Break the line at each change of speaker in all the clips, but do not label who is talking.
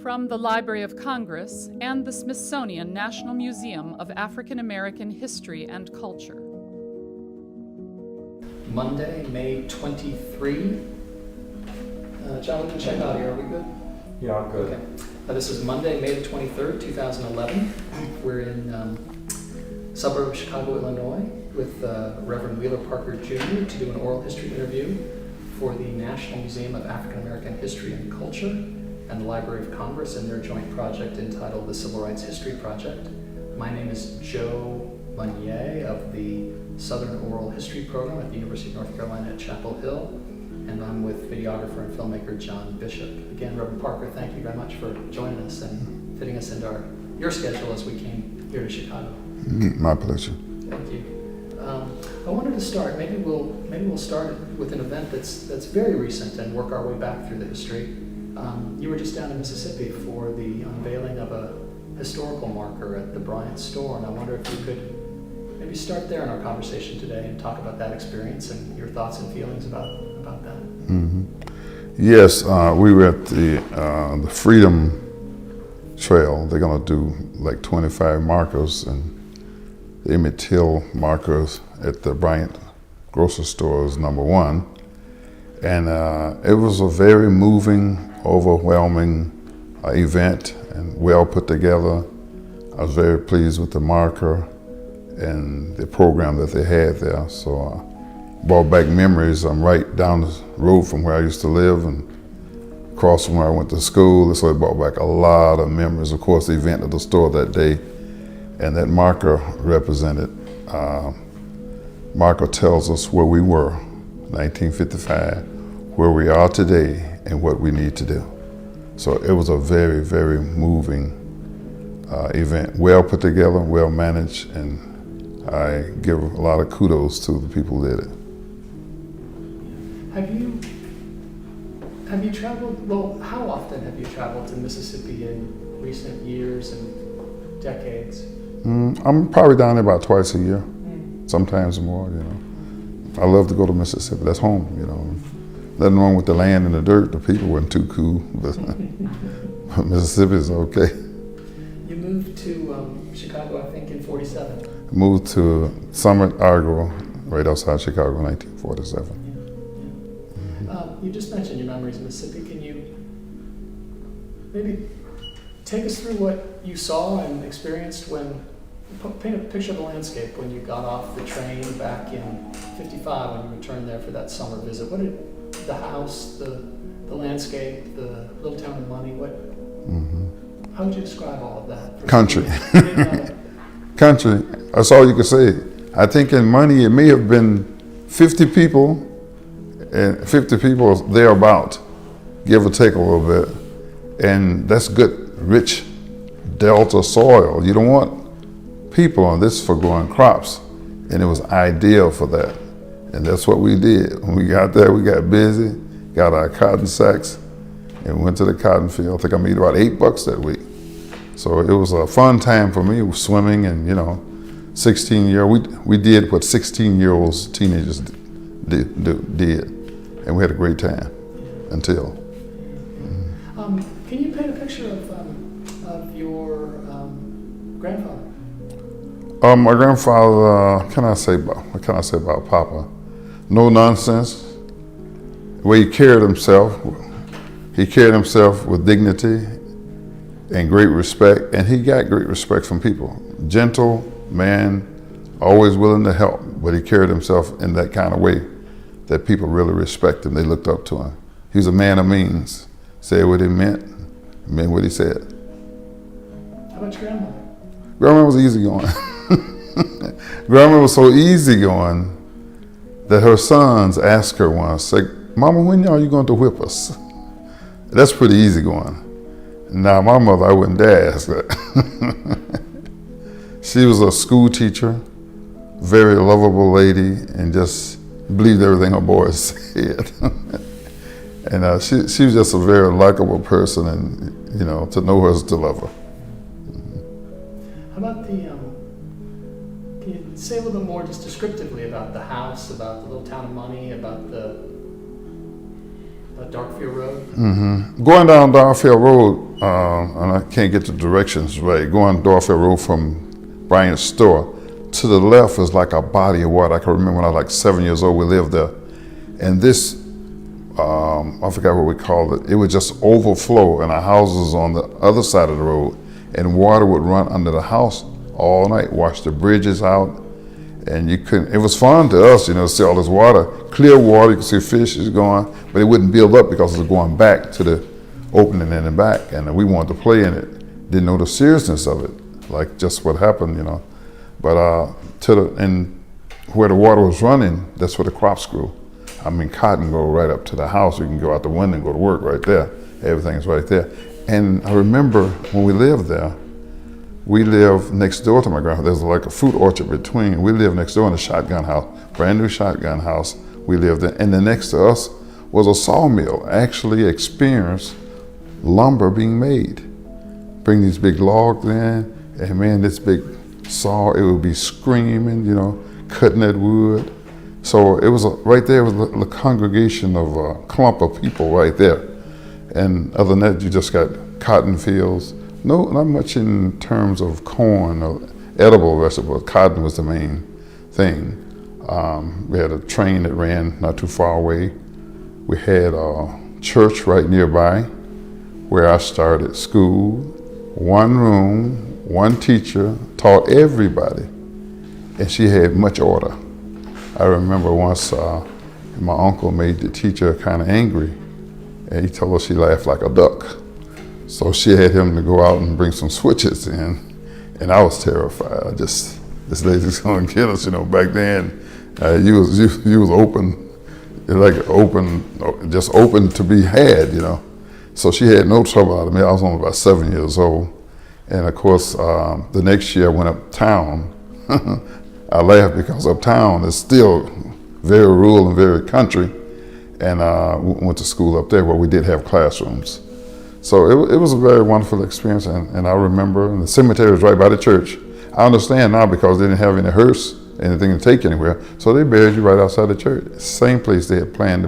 From the Library of Congress and the Smithsonian National Museum of African American History and Culture.
Monday, May 23. John, we can check out here. Are we good?
Yeah, I'm good.
Okay. This is Monday, May the 23rd, 2011. We're in suburb of Chicago, Illinois, with Reverend Wheeler Parker Jr. to do an oral history interview for the National Museum of African American History and Culture and the Library of Congress in their joint project entitled the Civil Rights History Project. My name is Joe Mosnier of the Southern Oral History Program at the University of North Carolina at Chapel Hill, and I'm with videographer and filmmaker John Bishop. Again, Reverend Parker, thank you very much for joining us and fitting us into your schedule as we came here to Chicago.
My pleasure.
Thank you. I wanted to start. Maybe we'll start with an event that's very recent and work our way back through the history. You were just down in Mississippi for the unveiling of a historical marker at the Bryant store, and I wonder if you could maybe start there in our conversation today and talk about that experience and your thoughts and feelings about that.
Mm-hmm. Yes, we were at the Freedom Trail. They're going to do like 25 markers, and the Emmett Till markers at the Bryant grocery store is number one. And it was a very moving, overwhelming event and well put together. I was very pleased with the marker and the program that they had there. So brought back memories. I'm right down the road from where I used to live and across from where I went to school. So it brought back a lot of memories. Of course, the event at the store that day, and that marker represented, marker tells us where we were, 1955, where we are today, and what we need to do. So it was a very, very moving event, well put together, well managed, and I give a lot of kudos to the people who did it.
Have you traveled, well, how often have you traveled to Mississippi in recent years and decades?
I'm probably down there about twice a year, sometimes more, you know. I love to go to Mississippi, that's home, you know. Nothing wrong with the land and the dirt, the people weren't too cool, but Mississippi is okay.
You moved to Chicago, I think, in 47.
Moved to Summit, Argo, right outside Chicago in 1947.
You just mentioned your memories of Mississippi. Can you maybe take us through what you saw and experienced paint a picture of the landscape when you got off the train back in 55 when you returned there for that summer visit? What did the house, the landscape, the little town of Money, how would you describe all of that?
Country. Country, that's all you can say. I think in Money it may have been 50 people, and 50 people thereabout, give or take a little bit. And that's good, rich delta soil. You don't want people on this for growing crops. And it was ideal for that. And that's what we did. When we got there, we got busy, got our cotton sacks, and went to the cotton field. I think I made about $8 that week. So it was a fun time for me, swimming and, we did what 16-year-olds, teenagers did. And we had a great time until.
Can you paint a picture of your grandfather?
My grandfather, what can I say about Papa? No nonsense. The way he carried himself with dignity and great respect, and he got great respect from people. Gentle man, always willing to help, but he carried himself in that kind of way that people really respect him. They looked up to him. He was a man of means. Said what he meant what he said.
How about your grandmother?
Grandma was easygoing. Grandma was so easygoing that her sons asked her once, say, Mama, when are you going to whip us? That's pretty easygoing. Now, my mother, I wouldn't dare ask that. She was a school teacher, very lovable lady, and just believed everything her boys said. And she was just a very likable person, and to know her is to love her.
How about can you say a little bit more just descriptively about the house, about the little town of Money, about the Darkfield Road.
Going down Darfield Road, and I can't get the directions right, going Darfield Road from Bryant's store, to the left is like a body of water. I can remember when I was like 7 years old, we lived there. And this, I forgot what we called it, it would just overflow, and our house was on the other side of the road, and water would run under the house all night, wash the bridges out, and you couldn't, it was fun to us, to see all this water, clear water, you could see fishes going, but it wouldn't build up because it was going back to the opening in the back, and we wanted to play in it. Didn't know the seriousness of it, like just what happened, But and where the water was running, that's where the crops grew. I mean, cotton go right up to the house. You can go out the window and go to work right there. Everything's right there. And I remember when we lived there, we lived next door to my grandfather. There's like a fruit orchard between. We lived next door in a shotgun house, brand new shotgun house. We lived in, and then next to us was a sawmill. Actually experienced lumber being made. Bring these big logs in, and man, this big saw, it would be screaming, cutting that wood. So it was right there was the congregation of a clump of people right there. And other than that, you just got cotton fields. No, not much in terms of corn or edible vegetables. Cotton was the main thing. We had a train that ran not too far away. We had a church right nearby where I started school. One room, one teacher, taught everybody, and she had much order. I remember once my uncle made the teacher kind of angry, and he told her she laughed like a duck. So she had him to go out and bring some switches in, and I was terrified. This lady's gonna kill us, Back then, you was open, just open to be had, So she had no trouble out of me. I was only about 7 years old. And of course, the next year I went uptown. I laughed because uptown is still very rural and very country. And we went to school up there where we did have classrooms. So it was a very wonderful experience. And I remember, and the cemetery was right by the church. I understand now because they didn't have any hearse, anything to take anywhere. So they buried you right outside the church. Same place they had planned,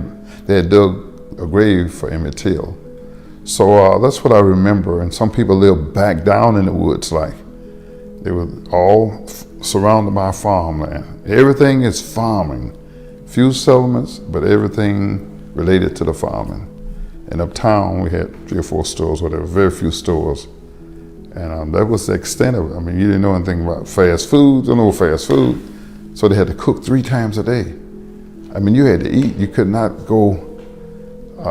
they had dug a grave for Emmett Till. So that's what I remember, and some people lived back down in the woods, like they were all surrounded by farmland. Everything is farming, few settlements, but everything related to the farming. And uptown we had 3 or 4 stores, where there were very few stores, and that was the extent of it. I mean, you didn't know anything about fast food, no fast food, so they had to cook 3 times a day. I mean, you had to eat. You could not go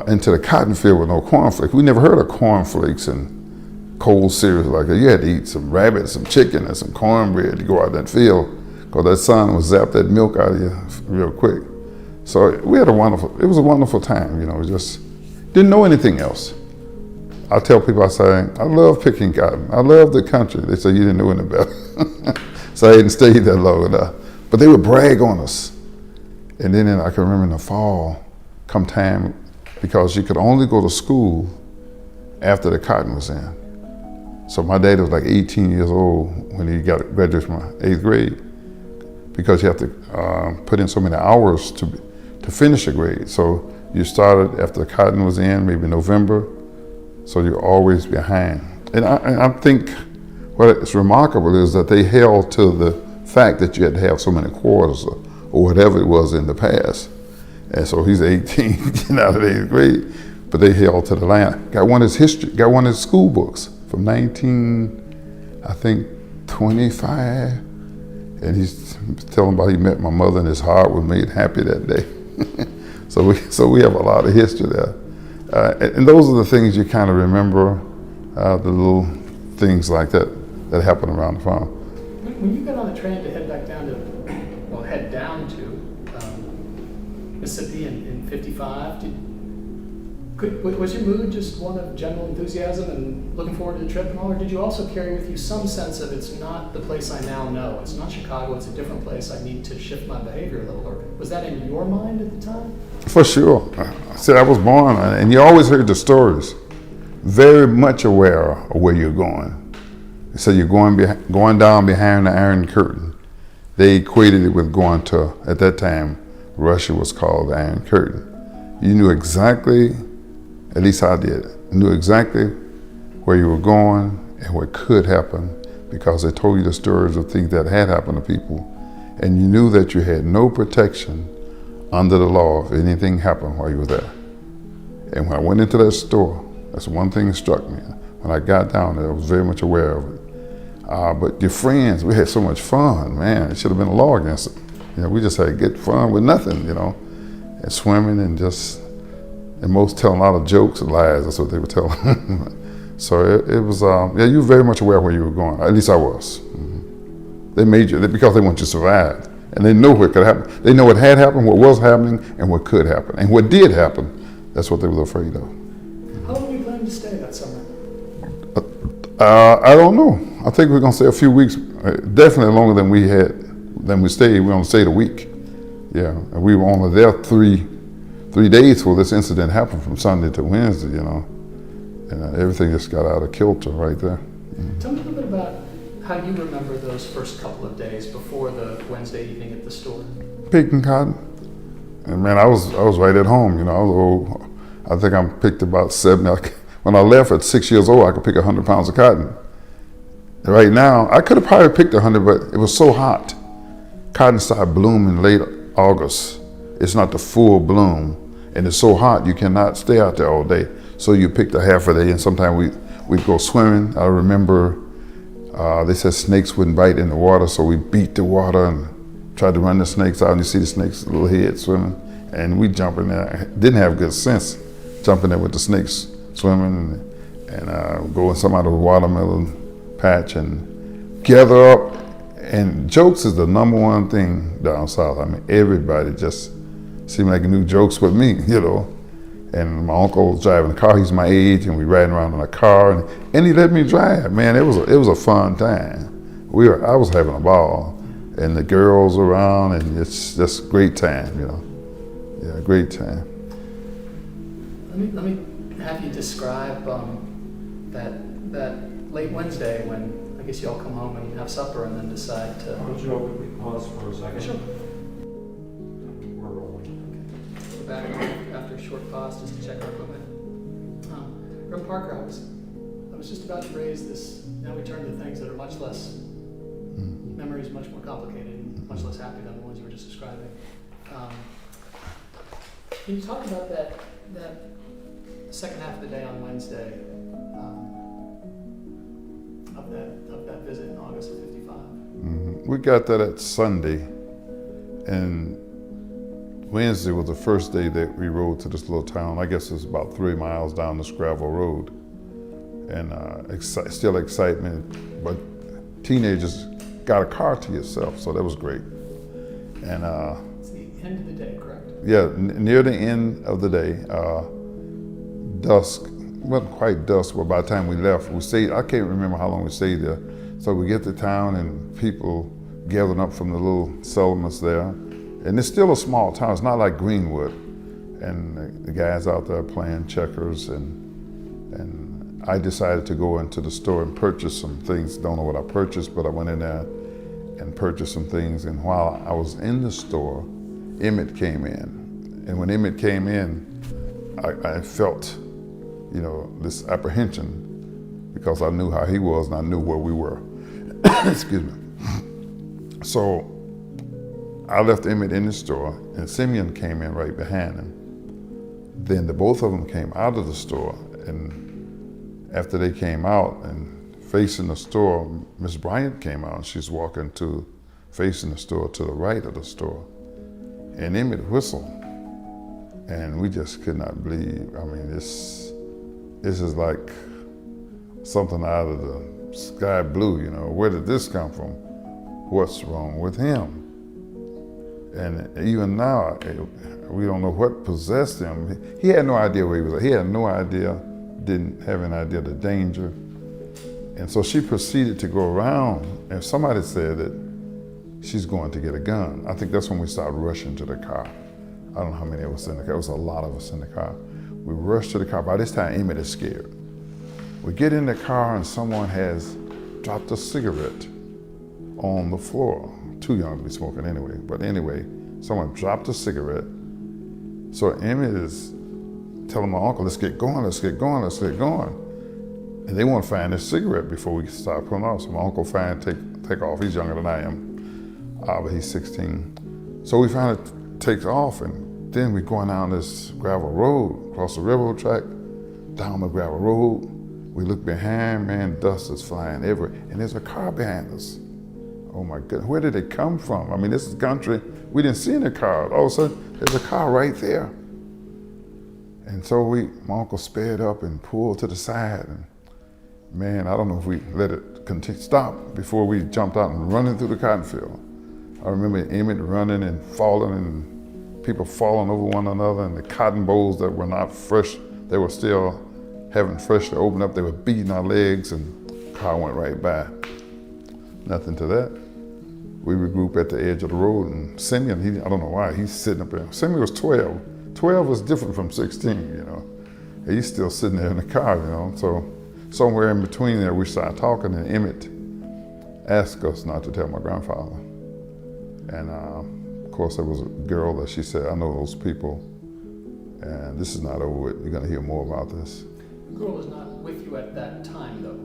into the cotton field with no cornflakes. We never heard of cornflakes and cold cereals like that. You had to eat some rabbit, some chicken, and some cornbread to go out that field, because that sun would zap that milk out of you real quick. So it was a wonderful time, We just didn't know anything else. I tell people, I say, I love picking cotton. I love the country. They say, you didn't know any better. So I didn't stay there long enough. But they would brag on us. And then I can remember in the fall, come time, because you could only go to school after the cotton was in. So my dad was like 18 years old when he graduated from 8th grade, because you have to put in so many hours to finish a grade. So you started after the cotton was in, maybe November, so you're always behind. And I think what is remarkable is that they held to the fact that you had to have so many quarters or whatever it was in the past. And so he's 18, getting out of 8th grade, but they held to the line. Got one of his school books from 25, and he's telling about he met my mother and his heart was made happy that day. So we have a lot of history there. And those are the things you kind of remember, the little things like that happen around the farm.
When you got on the train to head back down to Mississippi in 55, was your mood just one of general enthusiasm and looking forward to the trip and all, or did you also carry with you some sense of it's not the place I now know, it's not Chicago, it's a different place, I need to shift my behavior a little, or was that in your mind at the time?
For sure. See, I was born, and you always heard the stories, very much aware of where you're going. So you're going down behind the Iron Curtain. They equated it with going to, at that time, Russia was called the Iron Curtain. You knew exactly At least I did. I knew exactly where you were going and what could happen because they told you the stories of things that had happened to people. And you knew that you had no protection under the law if anything happened while you were there. And when I went into that store, that's one thing that struck me. When I got down there, I was very much aware of it. But your friends, we had so much fun, man. It should have been a law against it. You know, we just had good fun with nothing, you know, and swimming and most telling a lot of jokes and lies. That's what they would tell. So it was, yeah, you were very much aware where you were going. At least I was. Mm-hmm. They made you, because they want you to survive. And they know what could happen. They know what had happened, what was happening, and what could happen. And what did happen, that's what they were afraid of.
How long were you planning to stay that summer?
I don't know. I think we're gonna stay a few weeks. Definitely longer than we stayed. We only stayed a week. Yeah, and we were only there three days before this incident happened, from Sunday to Wednesday. You know, and everything just got out of kilter right there. Mm-hmm.
Tell me a little bit about how you remember those first couple of days before the Wednesday evening at the store.
Picking cotton, and man, I was right at home. You know, I was old. I think I picked about 70. When I left at 6 years old, I could pick 100 pounds of cotton. Right now, I could have probably picked 100, but it was so hot. Cotton started blooming late August. It's not the full bloom, and it's so hot you cannot stay out there all day. So you picked a half a day, and sometimes we'd go swimming. I remember they said snakes wouldn't bite in the water, so we beat the water and tried to run the snakes out, and you see the snakes' little head swimming, and we jump in there. Didn't have good sense jumping there with the snakes swimming and go in some out of the watermelon patch and gather up. And jokes is the number one thing down south. I mean, everybody just seemed like knew jokes with me, you know. And my uncle was driving the car. He's my age, and we riding around in a car, and he let me drive. Man, it was a fun time. I was having a ball, and the girls around, and it's just a great time, you know. Yeah, great time.
Let me have you describe that late Wednesday when I guess you all come home and have supper and then decide to.
Would you open me pause for a second?
Sure.
We're rolling.
We're back after a short pause just to check our equipment. Reverend Parker, I was just about to raise this. Now we turn to things that are much less. Memories much more complicated and much less happy than the ones you were just describing. Can you talk about that second half of the day on Wednesday of that visit in August of '55?
We got that at Sunday, and Wednesday was the first day that we rode to this little town. I guess it's about 3 miles down this gravel road, and still excitement, but teenagers got a car to yourself, so that was great. And
it's the end of the day, correct?
Yeah, near the end of the day, dusk. Wasn't quite dusk, but by the time we left, we stayed. I can't remember how long we stayed there. So we get to town, and people gathering up from the little settlements there. And it's still a small town. It's not like Greenwood. And the guys out there playing checkers, and I decided to go into the store and purchase some things. Don't know what I purchased, but I went in there and purchased some things. And while I was in the store, Emmett came in. And when Emmett came in, I felt, you know, this apprehension because I knew how he was and I knew where we were. Excuse me. So I left Emmett in the store, and Simeon came in right behind him. Then the both of them came out of the store, and after they came out and facing the store, Miss Bryant came out, and she's walking facing the store to the right of the store. And Emmett whistled, and we just could not believe. I mean, this is like something out of the sky blue, you know. Where did this come from? What's wrong with him? And even now, we don't know what possessed him. He had no idea where he was at. He had no idea, didn't have any idea of the danger. And so she proceeded to go around, and somebody said that she's going to get a gun. I think that's when we started rushing to the car. I don't know how many of us in the car. It was a lot of us in the car. We rushed to the car. By this time, Emmett is scared. We get in the car, and someone has dropped a cigarette on the floor. Too young to be smoking anyway. But anyway, someone dropped a cigarette. So Emmett is telling my uncle, let's get going, let's get going, let's get going. And they want to find this cigarette before we start pulling off. So my uncle finally take off. He's younger than I am, but he's 16. So we finally take off, and then we're going down this gravel road, across the railroad track, down the gravel road. We look behind, man, dust is flying everywhere. And there's a car behind us. Oh my goodness, where did it come from? I mean, this is country. We didn't see any cars. All of a sudden, there's a car right there. And so my uncle sped up and pulled to the side. And man, I don't know if we let it stop before we jumped out and running through the cotton field. I remember Emmett running and falling and people falling over one another, and the cotton bolls that were not fresh, they were still haven't freshly opened up. They were beating our legs, and the car went right by. Nothing to that. We regrouped at the edge of the road, and Simeon, I don't know why, he's sitting up there. Simeon was 12. 12 was different from 16, you know. And he's still sitting there in the car, you know. So somewhere in between there, we started talking, and Emmett asked us not to tell my grandfather. And of course, there was a girl that she said, I know those people, and this is not over with. You're gonna hear more about this.
The girl was not with you at that time, though.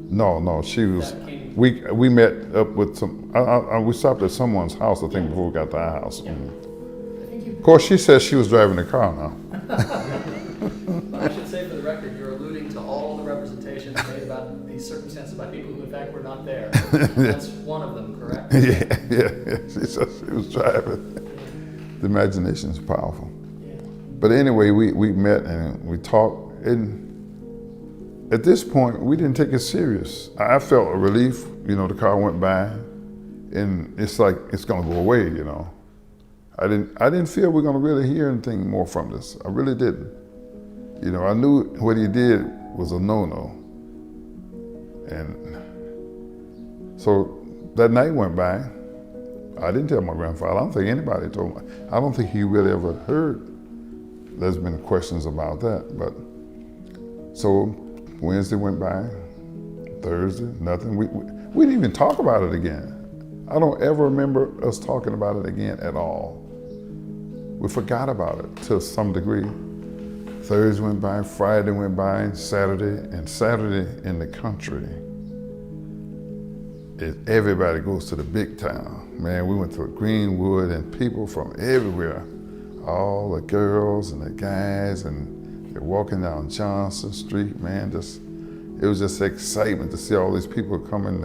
No, she was. We met up with some. We stopped at someone's house, I think, before we got to our house.
Yeah.
Of course, she says she was driving the car now.
But I should say, for the record, you're alluding to all the representations made about these circumstances by people who, in fact, were not there. That's one of them, correct?
Yeah. She said she was driving. The imagination is powerful.
Yeah.
But anyway, we met and we talked, and at this point, we didn't take it serious. I felt a relief, you know, the car went by, and it's like, it's gonna go away, you know. I didn't feel we're gonna really hear anything more from this. I really didn't. You know, I knew what he did was a no-no. And so that night went by. I didn't tell my grandfather. I don't think anybody told me. I don't think he really ever heard. There's been questions about that, but so Wednesday went by, Thursday, nothing. We didn't even talk about it again. I don't ever remember us talking about it again at all. We forgot about it to some degree. Thursday went by, Friday went by, Saturday in the country, everybody goes to the big town. Man, we went to Greenwood, and people from everywhere, all the girls and the guys, and they're walking down Johnson Street, man, it was just excitement to see all these people come in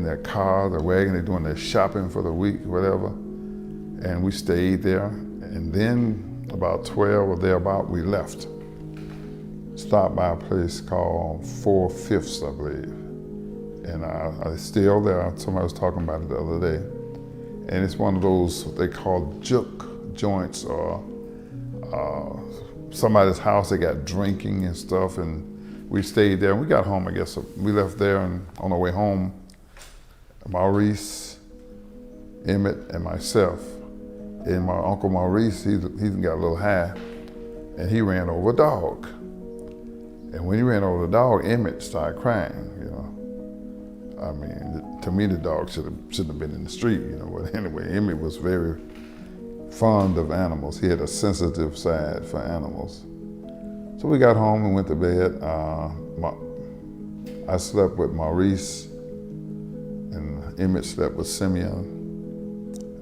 their car, their wagon, they're doing their shopping for the week, whatever. And we stayed there, and then about 12 or thereabout, we left. Stopped by a place called 4 Fifths, I believe. And I still there. Somebody was talking about it the other day. And it's one of those, what they call juke joints, or somebody's house, they got drinking and stuff, and we stayed there. And we got home, I guess, we left there, and on our way home, Maurice, Emmett, and myself. And my Uncle Maurice, he got a little high, and he ran over a dog. And when he ran over the dog, Emmett started crying, you know. I mean, to me, the dog shouldn't have been in the street, you know. But anyway, Emmett was very fond of animals. He had a sensitive side for animals. So we got home and went to bed. I slept with Maurice, and Emmett slept with Simeon.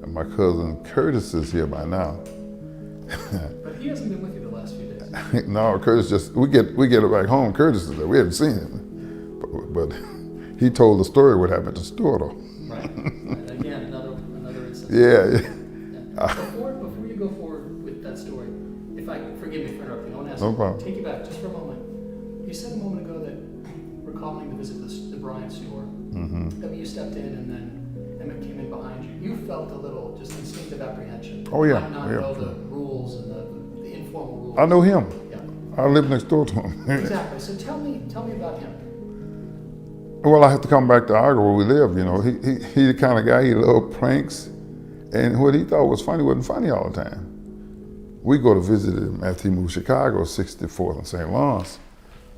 And my cousin Curtis is here by now.
But he hasn't been with you the last few days.
No, Curtis we get it back home. Curtis is there. We haven't seen him, but he told the story what happened to Stuart.
Right. And again, another instance.
Yeah.
Before you go forward with that story, forgive me for interrupting. I want to ask
No problem.
Take you back just for a moment. You said a moment ago that recalling the visit to the Bryant store, that you stepped in and then Emmett came in behind you. You felt a little just instinctive apprehension.
Oh, yeah.
You might not
Yeah.
know the rules and the informal rules.
I know him.
Yeah.
I live next door to him.
Exactly. So tell me about him.
Well, I have to come back to Argo where we live. You know, he the kind of guy, he loved pranks, and what he thought was funny wasn't funny all the time. We go to visit him after he moved to Chicago, 64th and St. Lawrence.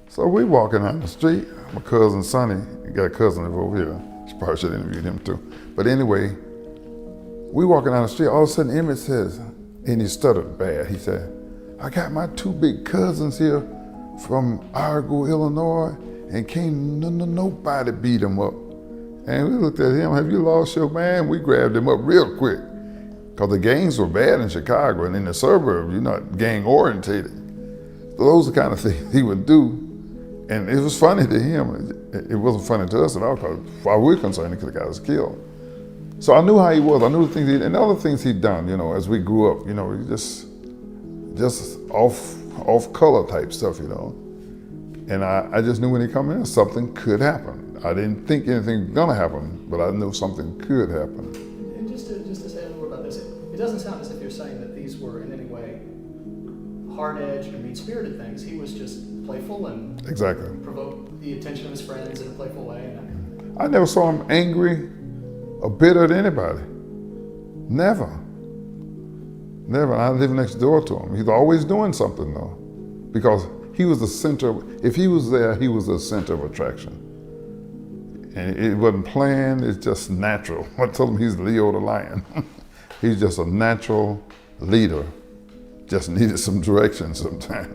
So we walking down the street. My cousin Sonny, got a cousin over here. She probably should have interviewed him too. But anyway, we walking down the street. All of a sudden, Emmett says, and he stuttered bad. He said, I got my two big cousins here from Argo, Illinois, and can't nobody beat them up. And we looked at him, have you lost your man? We grabbed him up real quick. Because the gangs were bad in Chicago, and in the suburbs, you're not gang orientated. So those are the kind of things he would do. And it was funny to him. It wasn't funny to us at all, because as far as we're concerned, he could have got us killed. So I knew how he was. I knew the things and the other things he'd done, you know, as we grew up, you know, just off color type stuff, you know. And I just knew when he come in, something could happen. I didn't think anything was gonna happen, but I knew something could happen.
And just to say a little more about this, it doesn't sound as if you're saying that these were in any way hard-edged or mean-spirited things. He was just playful and
Exactly.
provoked the attention of his friends in a playful way.
I never saw him angry or bitter at anybody. Never. Never. I lived next door to him. He's always doing something though, because he was the center. If he was there, he was the center of attraction. And it wasn't planned, it's just natural. I told him he's Leo the lion. He's just a natural leader. Just needed some direction sometimes.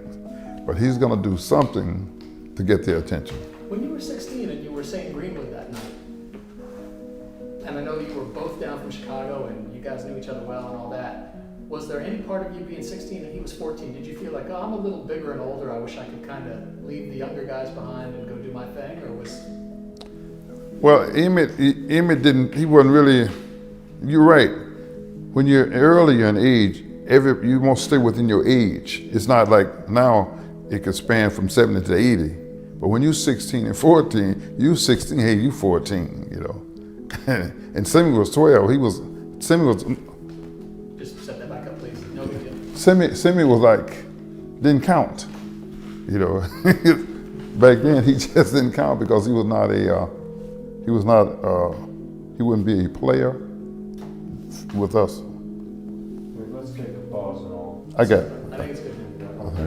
But he's gonna do something to get their attention.
When you were 16 and you were St. Greenwood that night, and I know you were both down from Chicago and you guys knew each other well and all that, was there any part of you being 16 and he was 14, did you feel like, oh, I'm a little bigger and older, I wish I could kind of leave the younger guys behind and go do my thing, or was...
Well, Emmett didn't, he wasn't really, you're right. When you're earlier in age, you won't stay within your age. It's not like now it could span from 70 to 80. But when you're 16 and 14, you 16, hey, you 14, you know. And Simmy was 12. Simmy was...
Just set that back up, please. No big deal.
Simmy was like, didn't count, you know. Back then, he just didn't count because he wouldn't be a player with us.
Let's take a pause and all.
I got it.
I think it's good.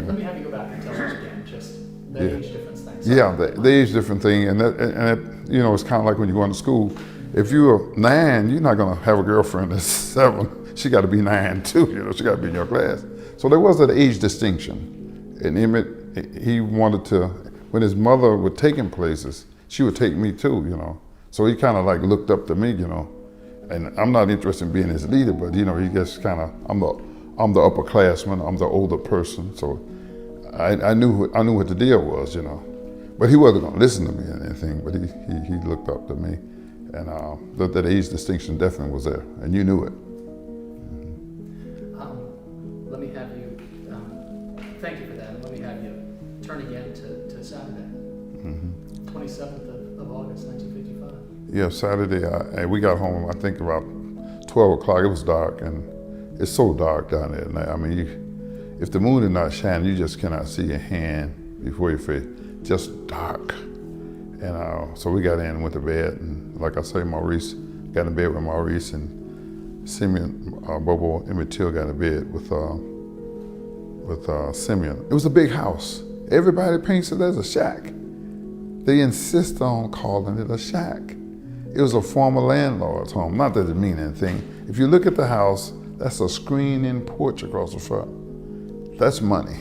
Let me have you go back and tell us again, just the age difference thing.
Yeah, the age different thing, and that, you know, it's kind of like when you're going to school. If you're 9, you're not gonna have a girlfriend that's 7. She got to be 9 too, you know. She got to be in your class. So there was that age distinction. And Emmett, he wanted to, when his mother would take him places, she would take me too, you know. So he kind of like looked up to me, you know. And I'm not interested in being his leader, but you know, he just kind of, I'm the upperclassman, I'm the older person, so I knew what the deal was, you know. But he wasn't gonna listen to me or anything, but he looked up to me. And that age distinction definitely was there, and you knew it.
Let me have you, thank you for that, and let me have you turn again to Saturday, 27th of August, 1955.
Yeah, Saturday, we got home, I think about 12 o'clock. It was dark, and it's so dark down there at night. I mean, if the moon is not shining, you just cannot see your hand before your face, just dark. And so we got in and went to bed, and like I say, Maurice got in bed with Maurice, and Simeon, Bobo, Emmett Till got in bed with Simeon. It was a big house. Everybody paints it as a shack. They insist on calling it a shack. It was a former landlord's home. Not that it mean anything. If you look at the house, that's a screen-in porch across the front. That's money.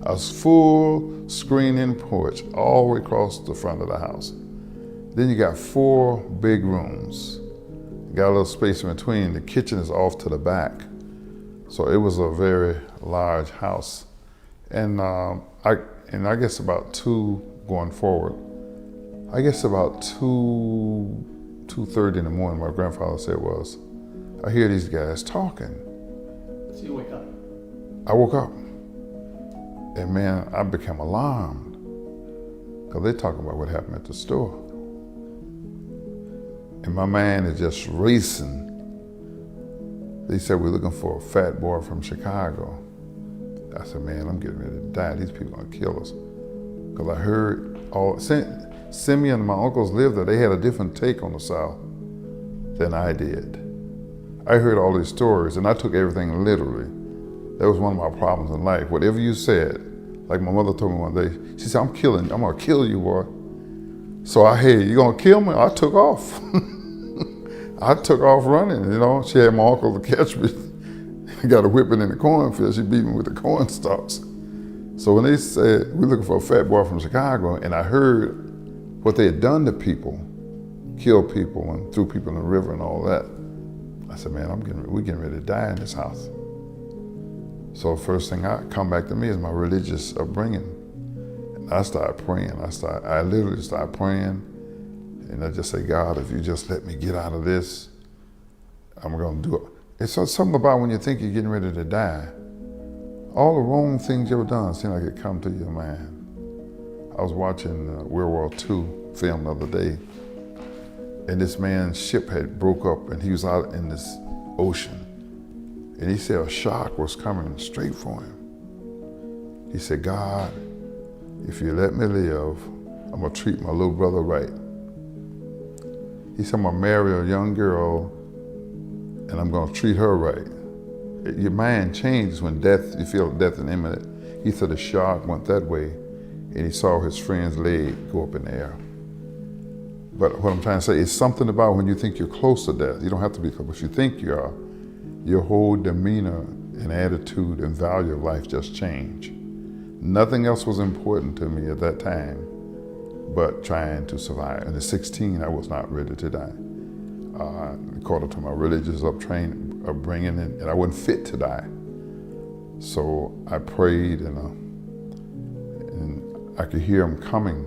A full screen-in porch all the way across the front of the house. Then you got 4 big rooms. You got a little space in between. The kitchen is off to the back. So it was a very large house. And I guess about 2 going forward, I guess about 2:30 in the morning, my grandfather said was, I hear these guys talking.
So you wake up.
I woke up. And man, I became alarmed because they're talking about what happened at the store. And my mind is just racing. They said, we're looking for a fat boy from Chicago. I said, man, I'm getting ready to die. These people are gonna kill us. Because I heard Simeon and my uncles lived there. They had a different take on the South than I did. I heard all these stories and I took everything literally. That was one of my problems in life. Whatever you said, like my mother told me one day, she said, I'm gonna kill you, boy. So hey, you gonna kill me? I took off. I took off running, you know. She had my uncle to catch me got a whipping in the cornfield. She beat me with the corn stalks. So when they said, we're looking for a fat boy from Chicago, and I heard what they had done to people, killed people and threw people in the river and all that, I said, man, we're getting ready to die in this house. So the first thing I come back to me is my religious upbringing. And I started praying. I literally started praying. And I just say, God, if you just let me get out of this, I'm going to do it. It's something about when you think you're getting ready to die, all the wrong things you've ever done seem like it come to your mind. I was watching World War II film the other day, and this man's ship had broke up, and he was out in this ocean. And he said a shark was coming straight for him. He said, God, if you let me live, I'm gonna treat my little brother right. He said, I'm gonna marry a young girl, and I'm gonna treat her right. Your mind changes when you feel death is imminent. He said the shark went that way, and he saw his friend's leg go up in the air. But what I'm trying to say is something about when you think you're close to death. You don't have to be close, but you think you are. Your whole demeanor and attitude and value of life just change. Nothing else was important to me at that time but trying to survive. And at 16, I was not ready to die. According to my religious upbringing, and I wasn't fit to die. So I prayed, and I could hear them coming,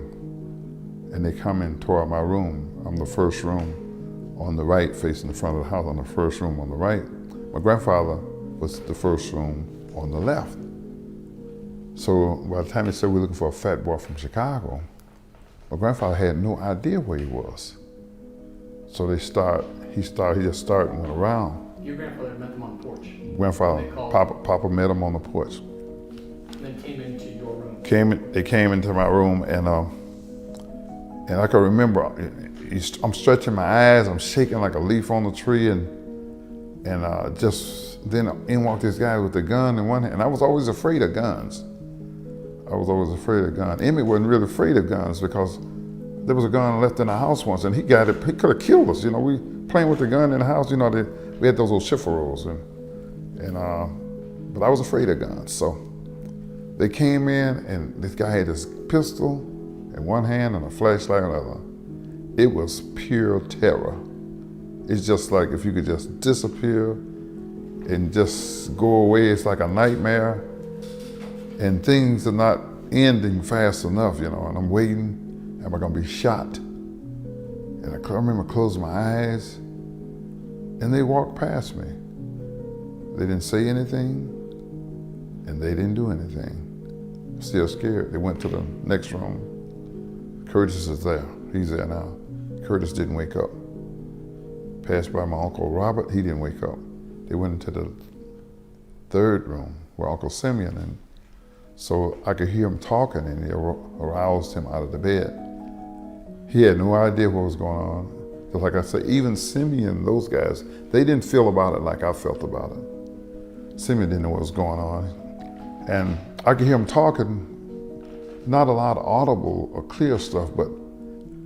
and they come in toward my room. I'm the first room on the right, facing the front of the house. I'm the first room on the right. My grandfather was the first room on the left. So by the time they said we're looking for a fat boy from Chicago, my grandfather had no idea where he was. So he just started went around.
Your grandfather met them on the porch?
Grandfather, Papa met him on the porch.
And then came into your room?
They came into my room, and I can remember, I'm stretching my eyes, I'm shaking like a leaf on the tree, and just then in walked this guy with a gun in one hand, and I was always afraid of guns. Emmett wasn't really afraid of guns because there was a gun left in the house once, and he got it. He could have killed us. You know, we playing with the gun in the house. You know, we had those little chifferos, but I was afraid of guns. So they came in, and this guy had this pistol in one hand and a flashlight in the other. It was pure terror. It's just like if you could just disappear and just go away. It's like a nightmare, and things are not ending fast enough, you know, and I'm waiting. Am I gonna be shot? And I remember closing my eyes, and they walked past me. They didn't say anything, and they didn't do anything. Still scared. They went to the next room. Curtis is there. He's there now. Curtis didn't wake up. Passed by my Uncle Robert, he didn't wake up. They went into the third room where Uncle Simeon, and so I could hear him talking, and it aroused him out of the bed. He had no idea what was going on. But like I say, even Simeon, those guys, they didn't feel about it like I felt about it. Simeon didn't know what was going on. And I could hear him talking, not a lot of audible or clear stuff, but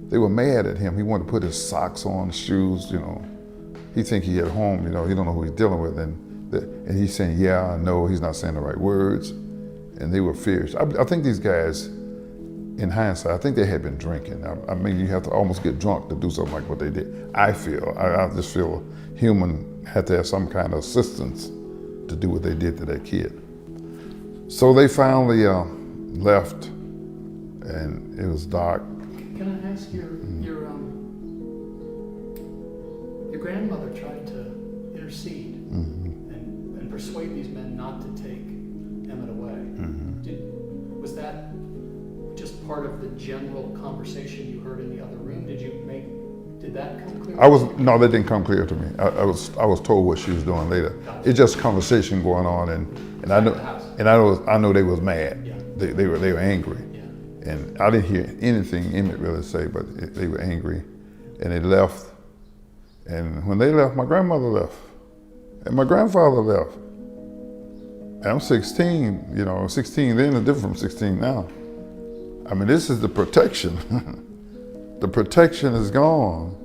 they were mad at him. He wanted to put his socks on, shoes, you know. He think he at home, you know, he don't know who he's dealing with. And he's saying, yeah, I know, he's not saying the right words. And they were fierce. I think these guys, in hindsight, I think they had been drinking. I mean, you have to almost get drunk to do something like what they did. I just feel human had to have some kind of assistance to do what they did to that kid. So they finally left, and it was dark.
Can I ask your grandmother tried to intercede and persuade these men not to take Emmett away. Was that just part of the general conversation you heard in the other room? Did that come clear?
No, that didn't come clear to me. I was told what she was doing later. Gotcha. It's just conversation going on, and I know they was mad. Yeah. They were angry. Yeah. And I didn't hear anything Emmett really say, but they were angry, and they left. And when they left, my grandmother left, and my grandfather left. And I'm 16, you know, 16 then is different from 16 now. I mean, this is the protection. The protection is gone.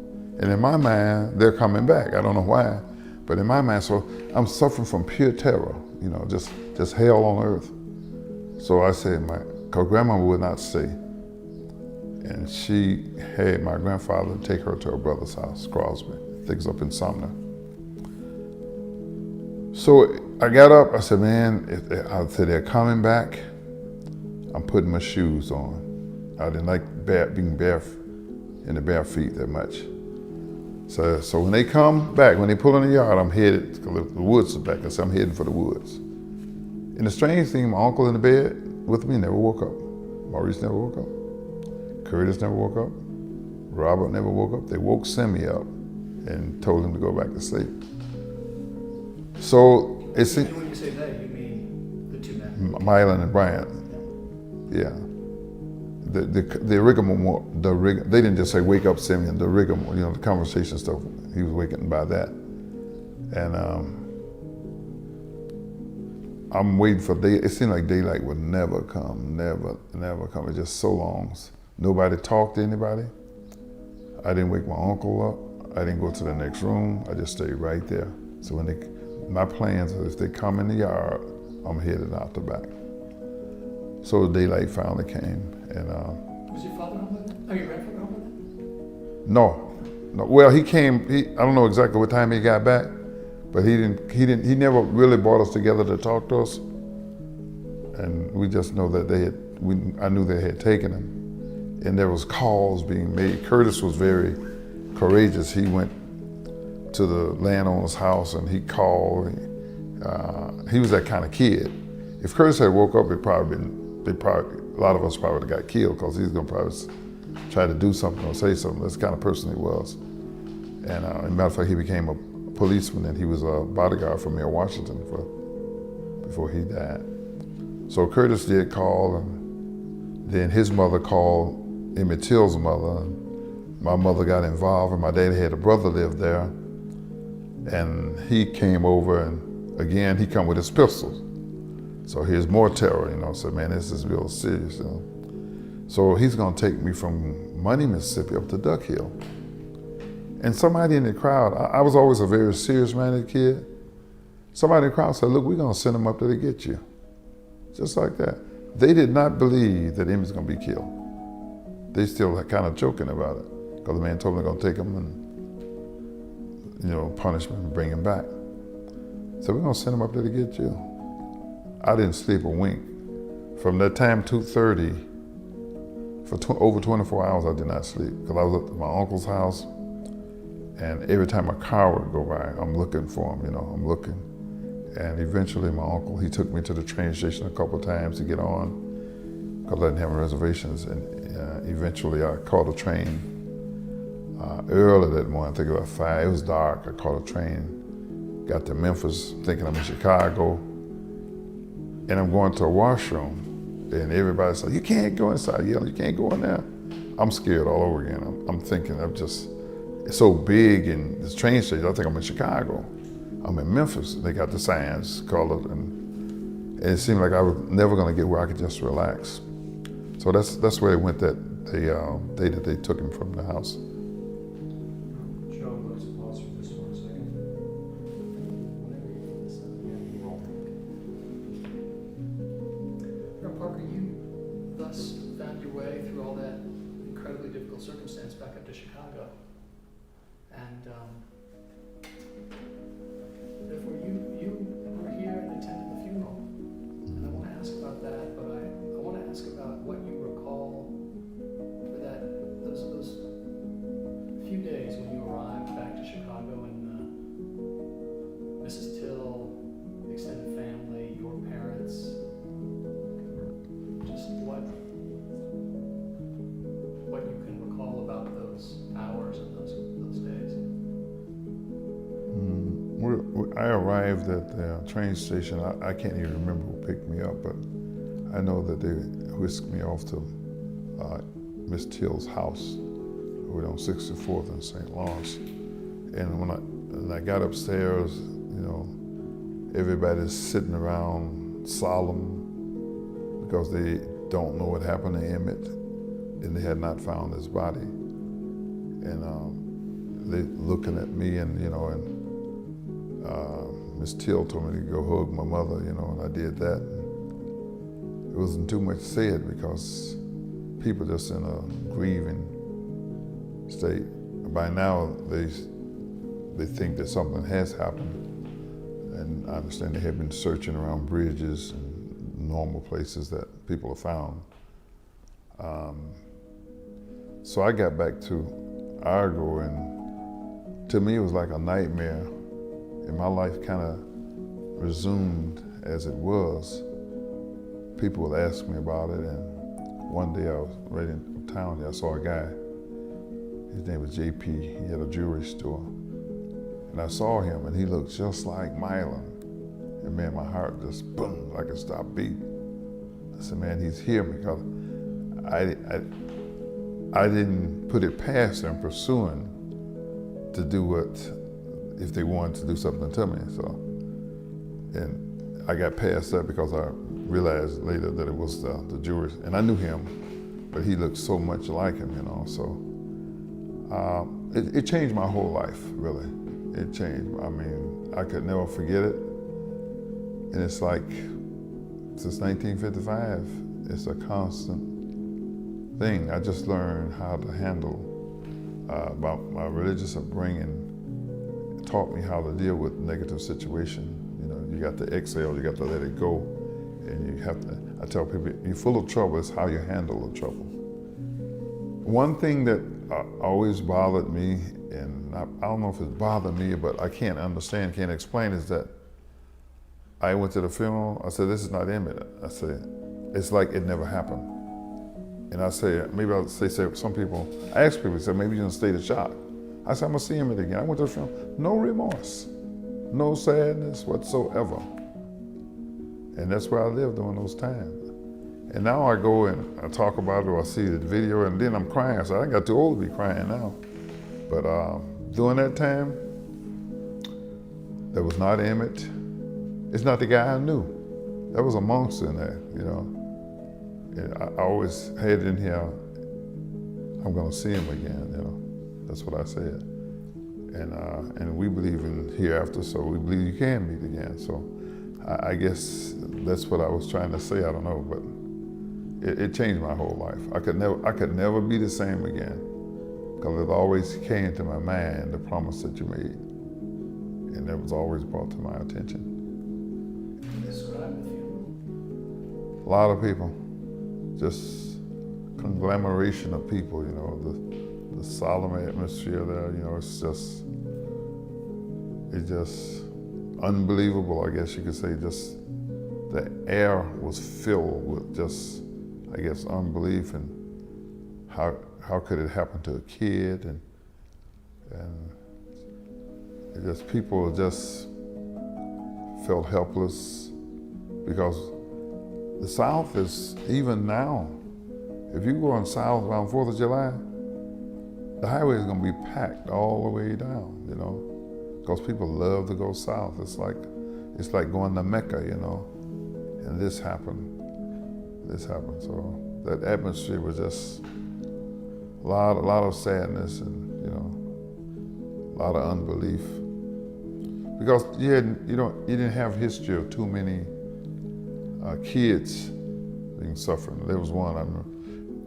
And in my mind, they're coming back. I don't know why, But in my mind, so I'm suffering from pure terror, you know, just hell on earth. So I said, cause grandma would not stay. And she had my grandfather take her to her brother's house, Crosby, things up in Sumner. So I got up, I said, man, I said, they're coming back, I'm putting my shoes on. I didn't like being in the bare feet that much. So when they come back, when they pull in the yard, I'm headed, because the woods are back, I said, I'm heading for the woods. And the strange thing, my uncle in the bed with me never woke up. Maurice never woke up. Curtis never woke up. Robert never woke up. They woke Simi up and told him to go back to sleep. So it's...
When you say they, you mean the two men?
Mylan and Bryant. Yeah. The rigmarole, they didn't just say wake up Simeon, the rigmarole, you know, the conversation stuff, he was wakened by that. And I'm waiting for it seemed like daylight would never come, never come. It's just so long. Nobody talked to anybody. I didn't wake my uncle up. I didn't go to the next room. I just stayed right there. So my plans is if they come in the yard, I'm headed out the back. So the daylight finally came, and
was your father home by then? Oh, your grandfather home by then?
No. Well, he came. I don't know exactly what time he got back, but he never really brought us together to talk to us. And we just know that I knew they had taken him, and there was calls being made. Curtis was very courageous. He went to the landowner's house and he called. He was that kind of kid. If Curtis had woke up, a lot of us probably would have got killed because he's gonna probably try to do something or say something. That's the kind of person he was. And as a matter of fact, he became a policeman and he was a bodyguard for Mayor Washington before he died. So Curtis did call, and then his mother called Emmett Till's mother, and my mother got involved, and my daddy had a brother live there, and he came over, and again, he come with his pistols. So here's more terror, you know, said, man, this is real serious, you know. So he's gonna take me from Money, Mississippi up to Duck Hill. And somebody in the crowd, I was always a very serious-minded kid. Somebody in the crowd said, look, we're gonna send him up there to get you. Just like that. They did not believe that Emmett's gonna be killed. They still kind of joking about it, because the man told them they're gonna take him and, you know, punish him and bring him back. So we're gonna send him up there to get you. I didn't sleep a wink. From that time, 2:30, for over 24 hours, I did not sleep, because I was at my uncle's house, and every time a car would go by, I'm looking for him, you know, I'm looking. And eventually my uncle, he took me to the train station a couple of times to get on, because I didn't have reservations, and eventually I caught a train early that morning, I think about 5, it was dark, I caught a train, got to Memphis, thinking I'm in Chicago, and I'm going to a washroom, and everybody said, you can't go inside, yelling, you can't go in there. I'm scared all over again. I'm thinking it's so big in this train station, I think I'm in Chicago. I'm in Memphis, they got the signs colored, and it seemed like I was never gonna get where I could just relax. So that's where it went that day that they took him from the house.
Joe, let's pause for this 1 second.
Reverend Parker, you thus found your way through all that incredibly difficult circumstance back up to Chicago. And therefore you were here and attended the funeral. And I want to ask about that, but I want to ask about what you recall for those few days when you arrived back to Chicago, and Mrs. Till, the extended family, your parents, just what you can recall about those hours and those days.
I arrived at the train station. I can't even remember who picked me up, but I know that they whisked me off to Miss Till's house over on 64th and St. Lawrence. And when I got upstairs, you know, everybody's sitting around solemn because they don't know what happened to Emmett, and they had not found his body. And they looking at me, and you know, and Miss Till told me to go hug my mother, you know, and I did that. It wasn't too much said because people just in a grieving state. By now, they think that something has happened, and I understand they have been searching around bridges and normal places that people have found. So I got back to Argo, and to me it was like a nightmare, and my life kind of resumed as it was. People would ask me about it, and one day I was right in town there, I saw a guy. His name was JP. He had a jewelry store. And I saw him, and he looked just like Mylon. And man, my heart just boom, like it stopped beating. I said, man, he's here because I didn't put it past them pursuing to do what, if they wanted to do something to me. So, and I got past that because I realized later that it was the jewelry. And I knew him, but he looked so much like him, you know, so. It changed my whole life, really. It changed. I mean, I could never forget it. And it's like, since 1955, it's a constant thing. I just learned how to handle, about my religious upbringing. It taught me how to deal with negative situations. You know, you got to exhale, you got to let it go. And you have to, I tell people, you're full of trouble, it's how you handle the trouble. One thing that always bothered me, and I don't know if it bothered me, but I can't understand, can't explain, is that I went to the funeral, I said, this is not Emmett. I said, it's like it never happened. And I say, maybe I'll say some people, I ask people, say, maybe you're in a state of shock. I said, I'm gonna see Emmett again. I went to the funeral, no remorse, no sadness whatsoever. And that's where I lived during those times. And now I go and I talk about it, or I see the video, and then I'm crying. So I got too old to be crying now. But during that time, that was not Emmett. It's not the guy I knew. There was a monster in there, you know. And I always had it in here, I'm gonna see him again, you know. That's what I said. And we believe in hereafter, so we believe you can meet again. So I guess that's what I was trying to say, I don't know, but it changed my whole life. I could never be the same again, because it always came to my mind, the promise that you made, and that was always brought to my attention.
Describe the funeral.
A lot of people, just conglomeration of people, you know, the solemn atmosphere there, you know, it's just unbelievable, I guess you could say. Just the air was filled with just, I guess, unbelief, and how could it happen to a kid, and it just, people just felt helpless, because the South is, even now, if you go on South around 4th of July, the highway is gonna be packed all the way down, you know, because people love to go south. It's like going to Mecca, you know, and this happened. So that atmosphere was just a lot of sadness, and, you know, a lot of unbelief. Because you didn't have history of too many kids being suffering. There was one, I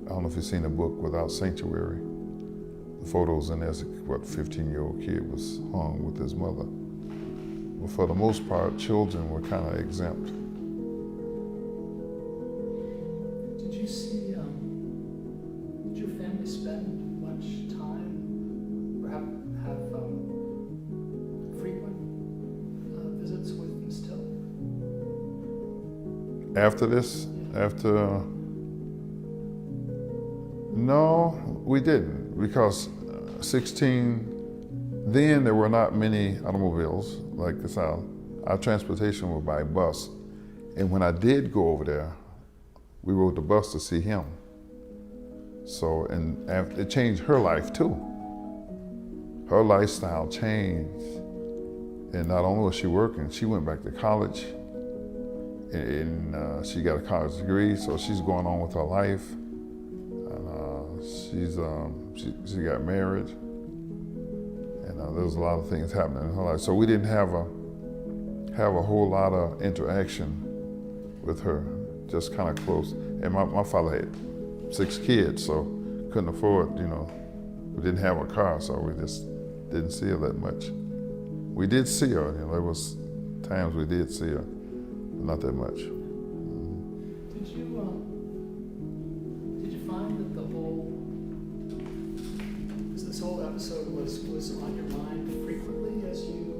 don't know if you've seen the book Without Sanctuary. The photos in there, 15-year-old kid was hung with his mother. But for the most part, children were kind of exempt.
Did you see, did your family spend much time, or have frequent visits with Miss Till?
After this, no, we didn't, because 16, then there were not many automobiles like the South. Our transportation was by bus. And when I did go over there, we rode the bus to see him. So, and it changed her life too. Her lifestyle changed. And not only was she working, she went back to college, and she got a college degree, so she's going on with her life. She got married, and there was a lot of things happening in her life. So we didn't have have a whole lot of interaction with her, just kind of close. And my father had 6 kids, so couldn't afford, we didn't have a car, so we just didn't see her that much. We did see her, there was times we did see her, but not that much.
Did you find that this whole episode was on your mind frequently as you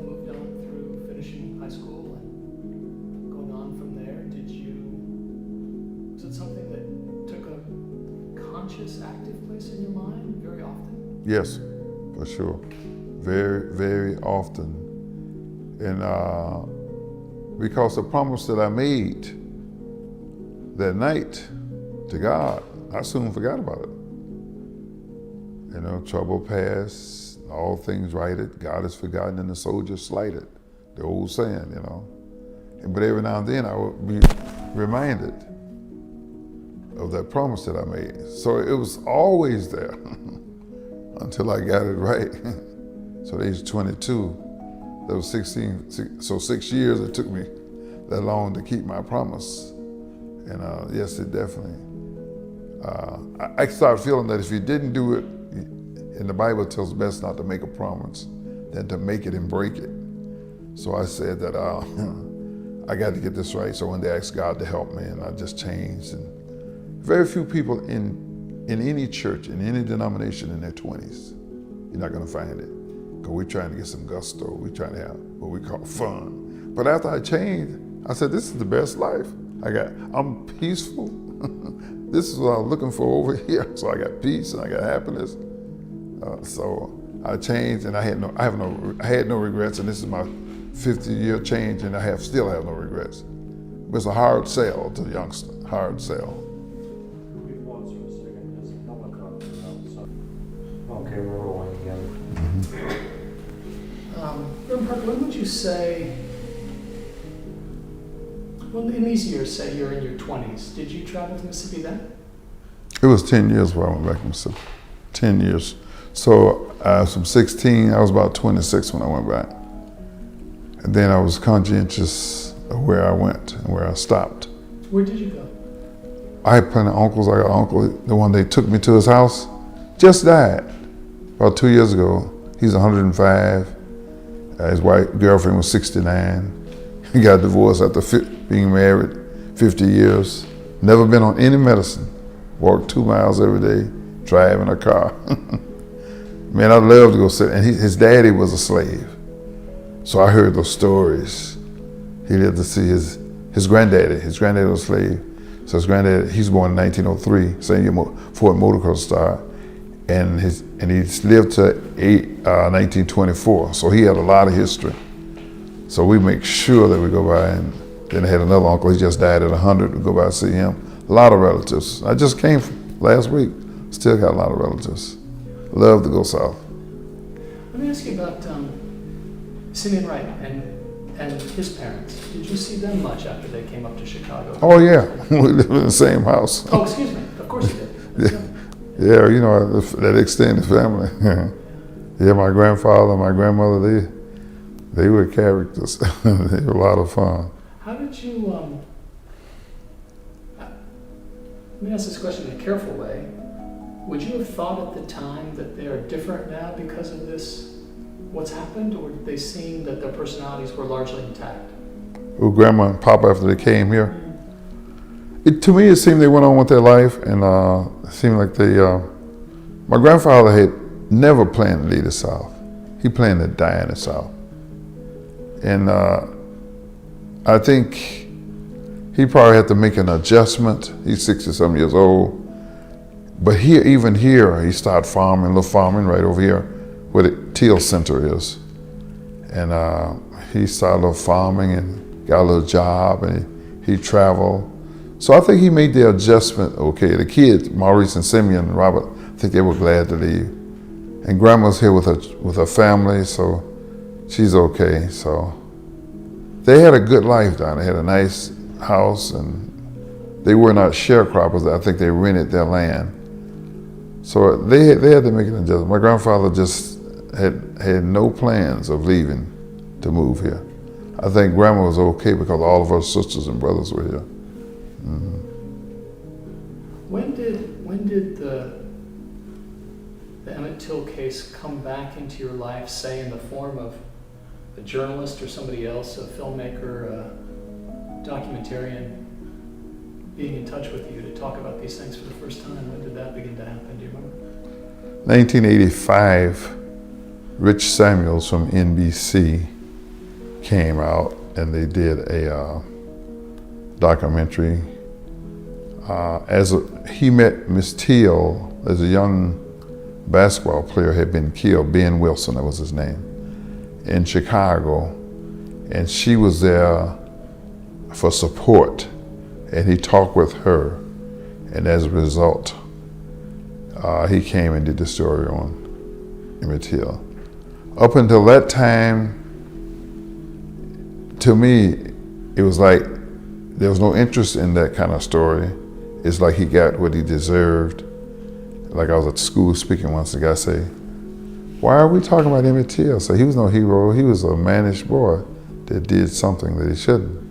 moved on through finishing high school and going on from there? Was it something that took a conscious, active place in your mind very often?
Yes, for sure. Very, very often. And because the promise that I made that night to God, I soon forgot about it. Trouble past, all things righted, God is forgotten and the soldier slighted. The old saying, But every now and then I would be reminded of that promise that I made. So it was always there until I got it right. So at age 22, that was 16, so 6 years it took me that long to keep my promise. And yes, it definitely. I started feeling that if you didn't do it, and the Bible tells us best not to make a promise than to make it and break it. So I said that I got to get this right. So one day I asked God to help me, and I just changed. And very few people in any church, in any denomination in their 20s, you're not going to find it. Because we're trying to get some gusto. We're trying to have what we call fun. But after I changed, I said, this is the best life. I'm peaceful. This is what I'm looking for over here. So I got peace and I got happiness. So I changed, and I had no regrets. And this is my 50-year change, and I still have no regrets. But it's a hard sell to the youngster. Hard sell.
We pause for a second. There's a helicopter outside. Okay, we're rolling again.
Reverend Parker, when would you say, in these years, say you're in your 20s, did you travel to Mississippi then?
It was 10 years before I went back to Mississippi. 10 years. So from 16, I was about 26 when I went back. And then I was conscientious of where I went and where I stopped.
Where did you go?
I had plenty of uncles. I got an uncle, the one they took me to his house, just died about 2 years ago. He's 105. His girlfriend was 69. He got divorced after being married 50 years. Never been on any medicine. Walked 2 miles every day, driving a car. Man, I'd love to go sit. And his daddy was a slave. So I heard those stories. He lived to see his granddaddy. His granddaddy was a slave. So his granddaddy, he was born in 1903, same year Ford Motocross started. And he lived to 1924. So he had a lot of history. So we make sure that we go by, and then I had another uncle, he just died at 100, we go by and see him. A lot of relatives. I just came from last week, still got a lot of relatives. Love to go south.
Let me ask you about Simeon Wright and his parents. Did you see them much after they came up to Chicago?
Oh yeah, we lived in the same house.
Oh, excuse me, of course you did.
Yeah, that extended family. Yeah, my grandfather and my grandmother, they were characters. They were a lot of fun.
How did you, let me ask this question in a careful way. Would you have thought at the time that they are different now because of this, what's happened, or did they seem that their personalities were largely intact?
Well, Grandma and Papa, after they came here, to me it seemed they went on with their life, and it seemed like my grandfather had never planned to leave the South. He planned to die in the South. And I think he probably had to make an adjustment. He's 60-some years old. But even here, he started farming, a little farming right over here where the Till Center is. And he started a little farming and got a little job, and he traveled. So I think he made the adjustment okay. The kids, Maurice and Simeon and Robert, I think they were glad to leave. And Grandma's here with her family, so she's okay. So they had a good life down there. They had a nice house, and they were not sharecroppers. I think they rented their land. So they had to make an adjustment. My grandfather just had no plans of leaving to move here. I think Grandma was okay because all of her sisters and brothers were here. Mm-hmm.
When did the Emmett Till case come back into your life, say in the form of a journalist or somebody else, a filmmaker, a documentarian, being in touch with you to talk about these things for the first time? When did that begin to happen? Do you remember?
1985, Rich Samuels from NBC came out and they did a documentary. He met Miss Till as a young basketball player had been killed, Ben Wilson, that was his name, in Chicago, and she was there for support, and he talked with her, and as a result, he came and did the story on Emmett Till. Up until that time, to me, it was like there was no interest in that kind of story. It's like he got what he deserved. Like I was at school speaking once, the guy say, "Why are we talking about Emmett Till?" So he was no hero, he was a mannish boy that did something that he shouldn't.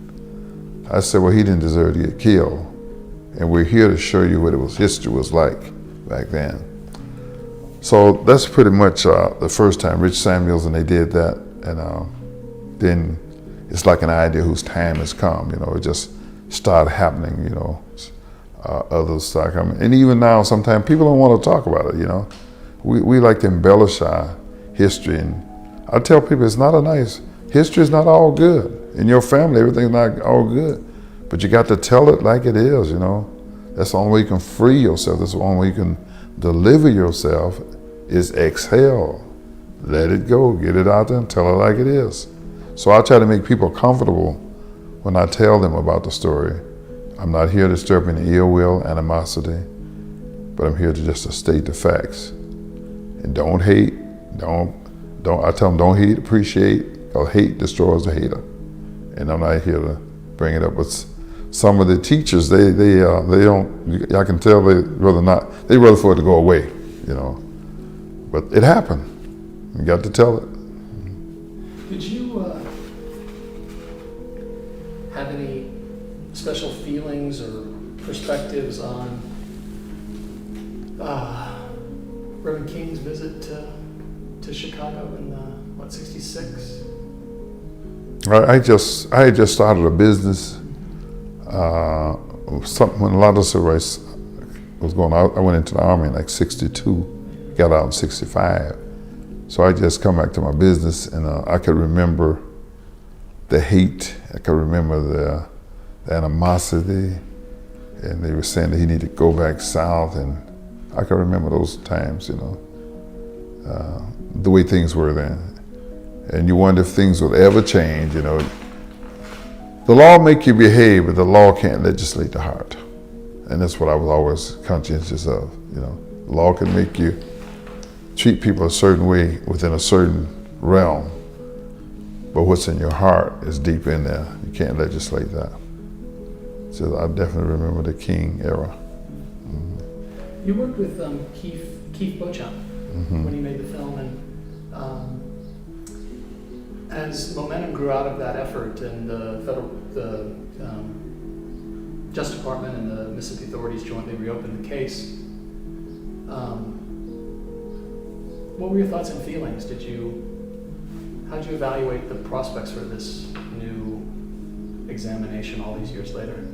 I said, well, he didn't deserve to get killed. And we're here to show you what history was like back then. So that's pretty much the first time, Rich Samuels, and they did that. And then it's like an idea whose time has come, it just started happening, others start coming. And even now, sometimes people don't want to talk about it, We like to embellish our history. And I tell people history is not all good. In your family, everything's not all good. But you got to tell it like it is, That's the only way you can free yourself. That's the only way you can deliver yourself is exhale. Let it go, get it out there and tell it like it is. So I try to make people comfortable when I tell them about the story. I'm not here disturbing ill will, animosity, but I'm here to state the facts. And don't hate, I tell them don't hate, appreciate, because hate destroys the hater. And I'm not here to bring it up, but some of the teachers, they don't, I can tell they rather for it to go away, But it happened. You got to tell it.
Did you have any special feelings or perspectives on Reverend King's visit to Chicago in, 66?
I had just started a business. When a lot of civil rights was going on, I went into the Army in 62, got out in 65. So I just come back to my business, and I could remember the hate. I could remember the animosity, and they were saying that he needed to go back south, and I can remember those times, the way things were then. And you wonder if things would ever change, The law make you behave, but the law can't legislate the heart. And that's what I was always conscientious of, The law can make you treat people a certain way within a certain realm, but what's in your heart is deep in there. You can't legislate that. So I definitely remember the King era. Mm-hmm.
You worked with Keith Beauchamp when he made the film, and as momentum grew out of that effort, and the Justice Department and the Mississippi authorities jointly reopened the case, what were your thoughts and feelings? How did you evaluate the prospects for this new examination all these years later?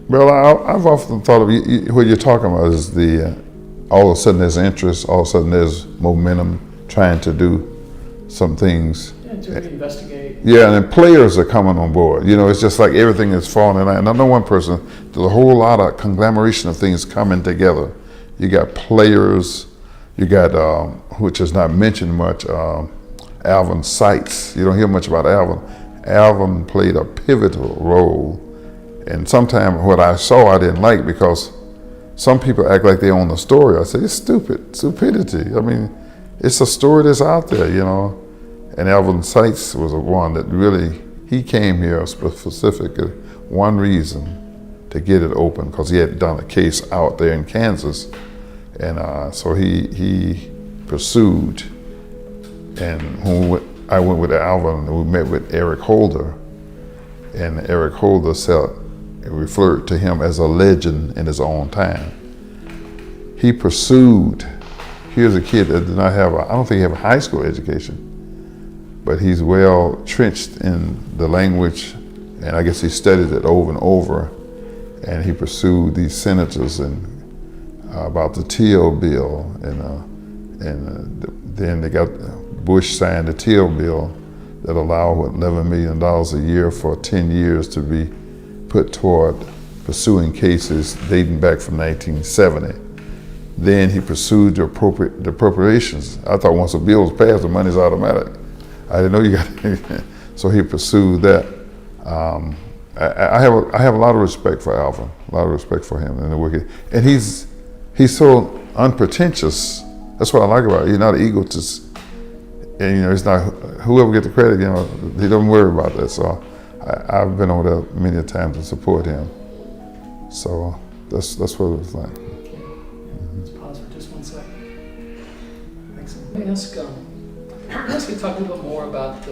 Well, I've often thought of what you're talking about is all of a sudden there's interest, all of a sudden there's momentum trying to do some things.
Yeah, to reinvestigate.
Yeah, and then players are coming on board. It's just like everything is falling in line. And I know one person, there's a whole lot of conglomeration of things coming together. You got players, you got, which is not mentioned much, Alvin Seitz. You don't hear much about Alvin. Alvin played a pivotal role. And sometimes what I saw I didn't like, because some people act like they own the story. I say, it's stupidity. I mean, it's a story that's out there, And Alvin Seitz was the one that really, he came here specifically, one reason, to get it open, because he had done a case out there in Kansas. And so he pursued, and I went with Alvin and we met with Eric Holder, and Eric Holder referred to him as a legend in his own time. He pursued, here's a kid that did not have I don't think he had a high school education, but he's well trenched in the language, and I guess he studied it over and over, and he pursued these senators and about the Till bill, and then they got, Bush signed the Till bill that allowed $11 million a year for 10 years to be put toward pursuing cases dating back from 1970. Then he pursued the appropriations. I thought once a bill was passed, the money's automatic. I didn't know you got so he pursued that. I have a lot of respect for Alvin, a lot of respect for him and the work. And he's so unpretentious. That's what I like about it. He's not an egotist. And it's not whoever get the credit, he don't worry about that. So I've been over there many times to support him. So that's what it was like.
Let's pause for just 1 second. Thanks. Let me ask you to talk a little bit more about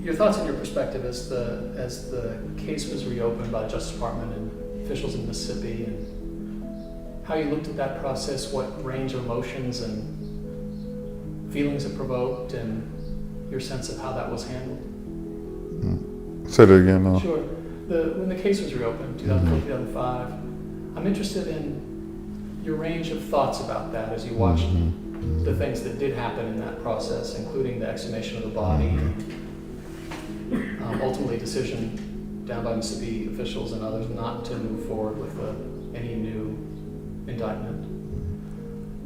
your thoughts and your perspective as the case was reopened by the Justice Department and officials in Mississippi, and how you looked at that process, what range of emotions and feelings it provoked, and your sense of how that was handled.
Say that again now.
Sure. When the case was reopened, 2004, 2005, I'm interested in your range of thoughts about that as you watched the things that did happen in that process, including the exhumation of the body, ultimately decision down by Mississippi officials and others not to move forward with any new indictment.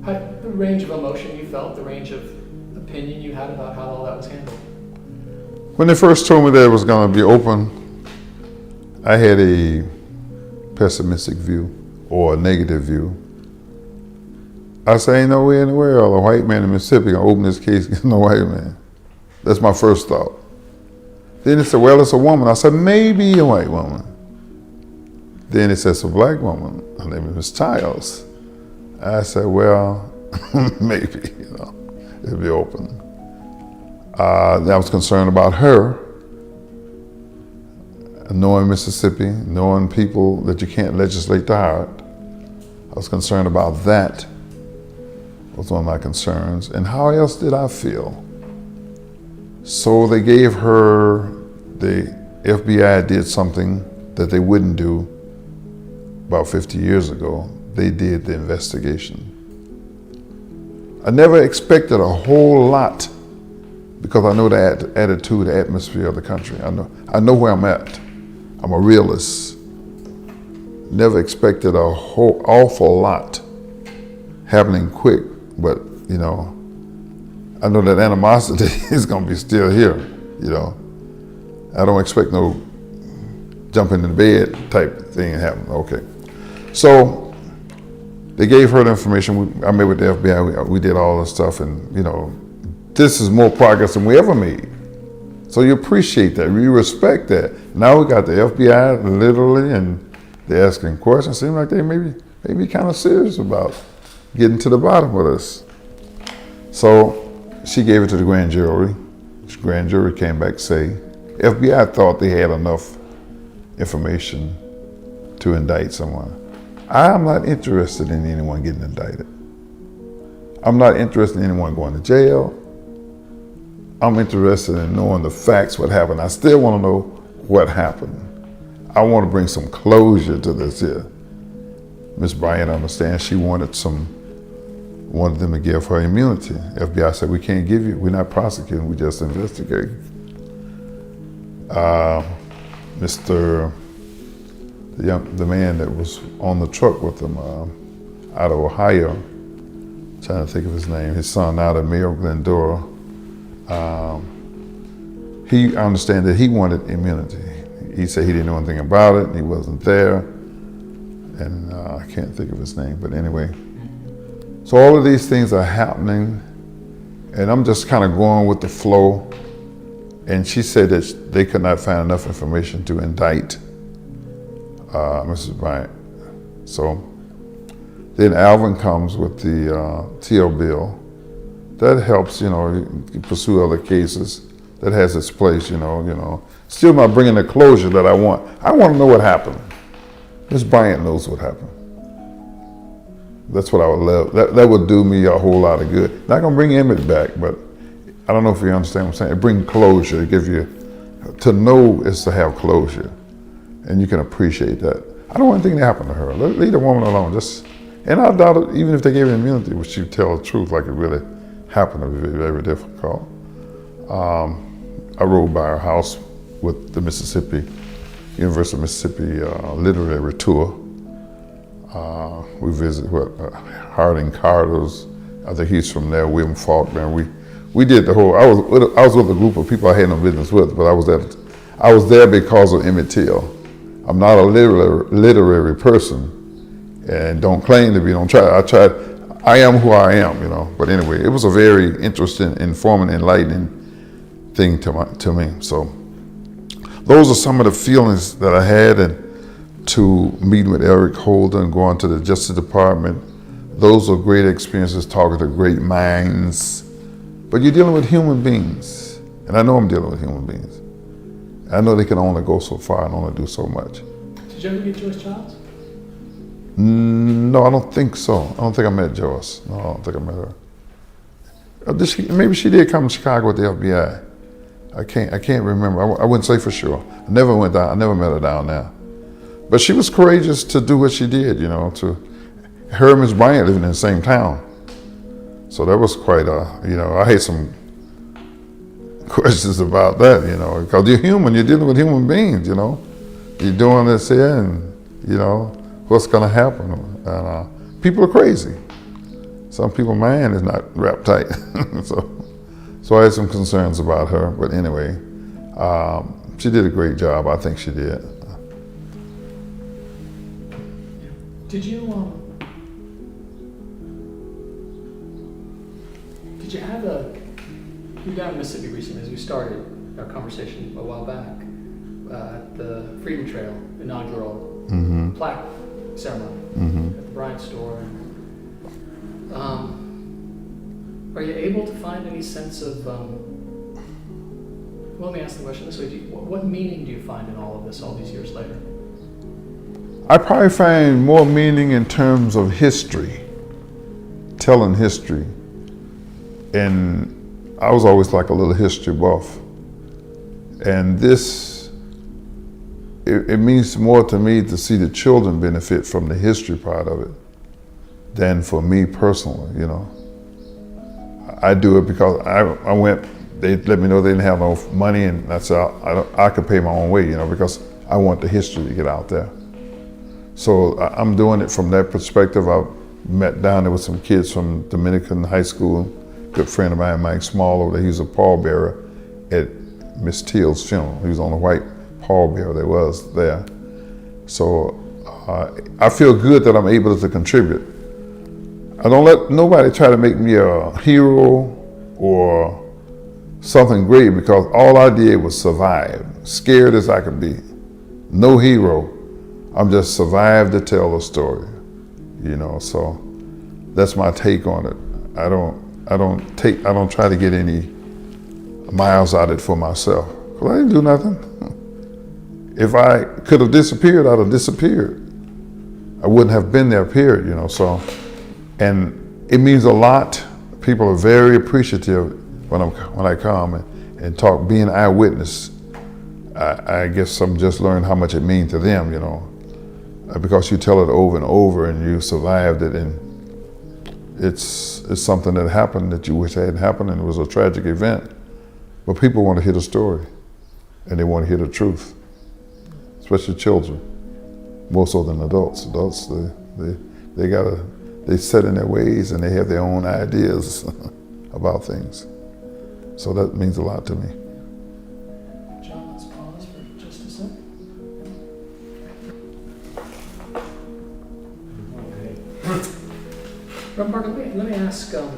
The range of emotion you felt, the range of opinion you had about how all that was handled.
When they first told me that it was going to be open, I had a pessimistic view or a negative view. I said, ain't no way in the world a white man in Mississippi going to open this case against no white man. That's my first thought. Then they said, well, it's a woman. I said, maybe a white woman. Then it says a black woman. Her name is Miss Childs. I said, well, maybe, it'll be open. I was concerned about her, knowing Mississippi, knowing people that you can't legislate to heart. I was concerned about that, was one of my concerns. And how else did I feel? So they gave her, the FBI did something that they wouldn't do about 50 years ago. They did the investigation. I never expected a whole lot because I know the attitude, the atmosphere of the country. I know where I'm at. I'm a realist. Never expected a whole awful lot happening quick, but I know that animosity is going to be still here. I don't expect no jumping in the bed type thing to happen. Okay, so they gave her the information. I met with the FBI. We did all this stuff, and this is more progress than we ever made. So you appreciate that. You respect that. Now we got the FBI literally, and they're asking questions. Seem like they may be kind of serious about getting to the bottom of this. So she gave it to the grand jury. The grand jury came back say, FBI thought they had enough information to indict someone. I'm not interested in anyone getting indicted. I'm not interested in anyone going to jail. I'm interested in knowing the facts, what happened. I still want to know what happened. I want to bring some closure to this here. Ms. Bryant understands she wanted them to give her immunity. FBI said, we can't give you, we're not prosecuting, we just investigating. The man that was on the truck with them out of Ohio, trying to think of his name, his son out of Mayor Glendora, he understand that he wanted immunity. He said he didn't know anything about it, he wasn't there, and I can't think of his name, but anyway. So all of these things are happening, and I'm just kind of going with the flow. And she said that they could not find enough information to indict Mrs. Bryant. So then Alvin comes with the Till bill that helps, you pursue other cases. That has its place, Still not bringing the closure that I want. I want to know what happened. Miss Bryant knows what happened. That's what I would love. That would do me a whole lot of good. Not gonna bring Emmett back, but I don't know if you understand what I'm saying. It brings closure. It gives you, to know is to have closure. And you can appreciate that. I don't want anything to happen to her. Leave the woman alone. And I doubt it, even if they gave her immunity, would she tell the truth like it really happened? It would be very difficult. I rode by her house with the University of Mississippi literary tour. We visited Harding Carter's. I think he's from there. William Faulkner. We did the whole. I was with a group of people I had no business with, but I was there because of Emmett Till. I'm not a literary person, and don't claim to be. Don't try. I am who I am, But anyway, it was a very interesting, informative, enlightening thing to me. So those are some of the feelings that I had, and to meeting with Eric Holder and going to the Justice Department. Those are great experiences, talking to great minds. But you're dealing with human beings, and I know I'm dealing with human beings. I know they can only go so far and only do so much.
Did you ever meet Joyce Childs?
No, I don't think so. I don't think I met Joyce. No, I don't think I met her. Maybe she did come to Chicago with the FBI. I can't remember. I wouldn't say for sure. I never went down. I never met her down there. But she was courageous to do what she did. Her and Miss Bryant living in the same town. So that was quite I had some questions about that. Because you're human. You're dealing with human beings. You're doing this here, and what's going to happen? And people are crazy. Some people's mind is not wrapped tight. So I had some concerns about her, but anyway, she did a great job. I think she did.
Did you have you were down in Mississippi recently as we started our conversation a while back at the Freedom Trail inaugural plaque ceremony at the Bryant store. Are you able to find any sense of, let me ask the question this way, what meaning do you find in all of this all these years later?
I probably find more meaning in terms of history, telling history. And I was always like a little history buff. And this, it means more to me to see the children benefit from the history part of it than for me personally, I do it because I went, they let me know they didn't have no money, and that's how I could pay my own way, because I want the history to get out there. So I'm doing it from that perspective. I met down there with some kids from Dominican High School, good friend of mine, Mike Small over there. He was a pallbearer at Miss Till's funeral. He was on the white pallbearer that was there. So I feel good that I'm able to contribute. I don't let nobody try to make me a hero or something great, because all I did was survive, scared as I could be. No hero. I'm just survived to tell a story, so that's my take on it. I don't try to get any miles out of it for myself, because I didn't do nothing. If I could have disappeared, I'd have disappeared. I wouldn't have been there, period, so. And it means a lot. People are very appreciative when I come and talk, being an eyewitness. I guess I'm just learning how much it means to them, because you tell it over and over and you survived it, and it's something that happened that you wish hadn't happened, and it was a tragic event. But people want to hear the story, and they want to hear the truth, especially children, more so than adults. Adults, they set in their ways and they have their own ideas about things. So that means a lot to me.
John, let's pause for just a second. Reverend Parker, let me ask, as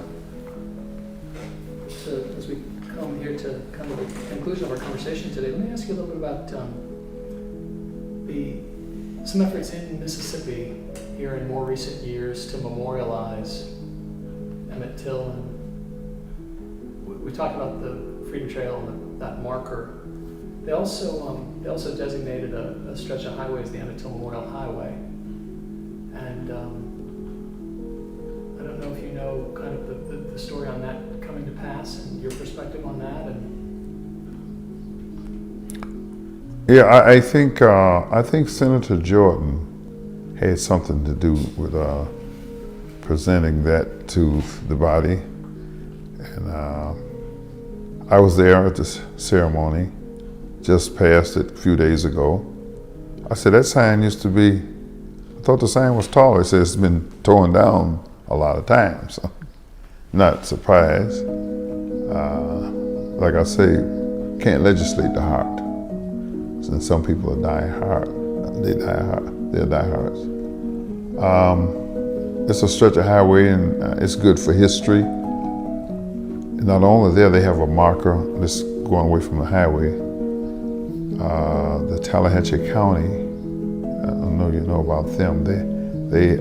we come here to kind of the conclusion of our conversation today, let me ask you a little bit about some efforts in Mississippi here in more recent years to memorialize Emmett Till we talked about the Freedom Trail and that marker. They also designated a stretch of highway as the Emmett Till Memorial Highway. And I don't know if you know kind of the story on that coming to pass and your perspective on that. And
Yeah, I think Senator Jordan had something to do with presenting that to the body, and I was there at this ceremony, just passed it a few days ago. I said, that sign used to be, I thought the sign was taller. It said it's been torn down a lot of times. So not surprised. Like I say, can't legislate the heart. And some people are dying hard. They're diehards. It's a stretch of highway, and it's good for history. And not only there, they have a marker that's going away from the highway. The Tallahatchie County, I don't know you know about them. They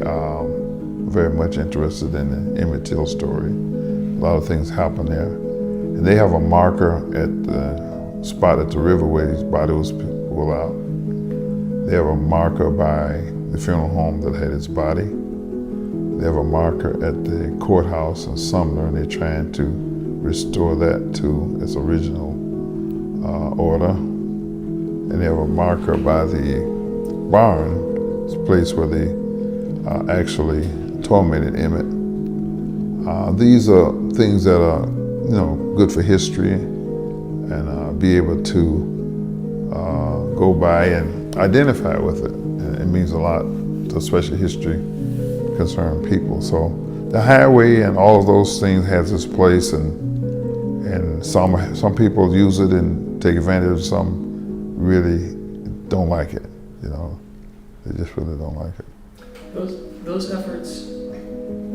very much interested in the Emmett Till story. A lot of things happen there, and they have a marker at the spot at the river where his body was pulled out. They have a marker by the funeral home that had his body. They have a marker at the courthouse in Sumner, and they're trying to restore that to its original order. And they have a marker by the barn, it's a place where they actually tormented Emmett. These are things that are, good for history, and be able to go by and identify with it. And it means a lot to especially history concerned people. So the highway and all of those things has its place, and some people use it and take advantage of. Some really don't like it. They just really don't like it.
those efforts,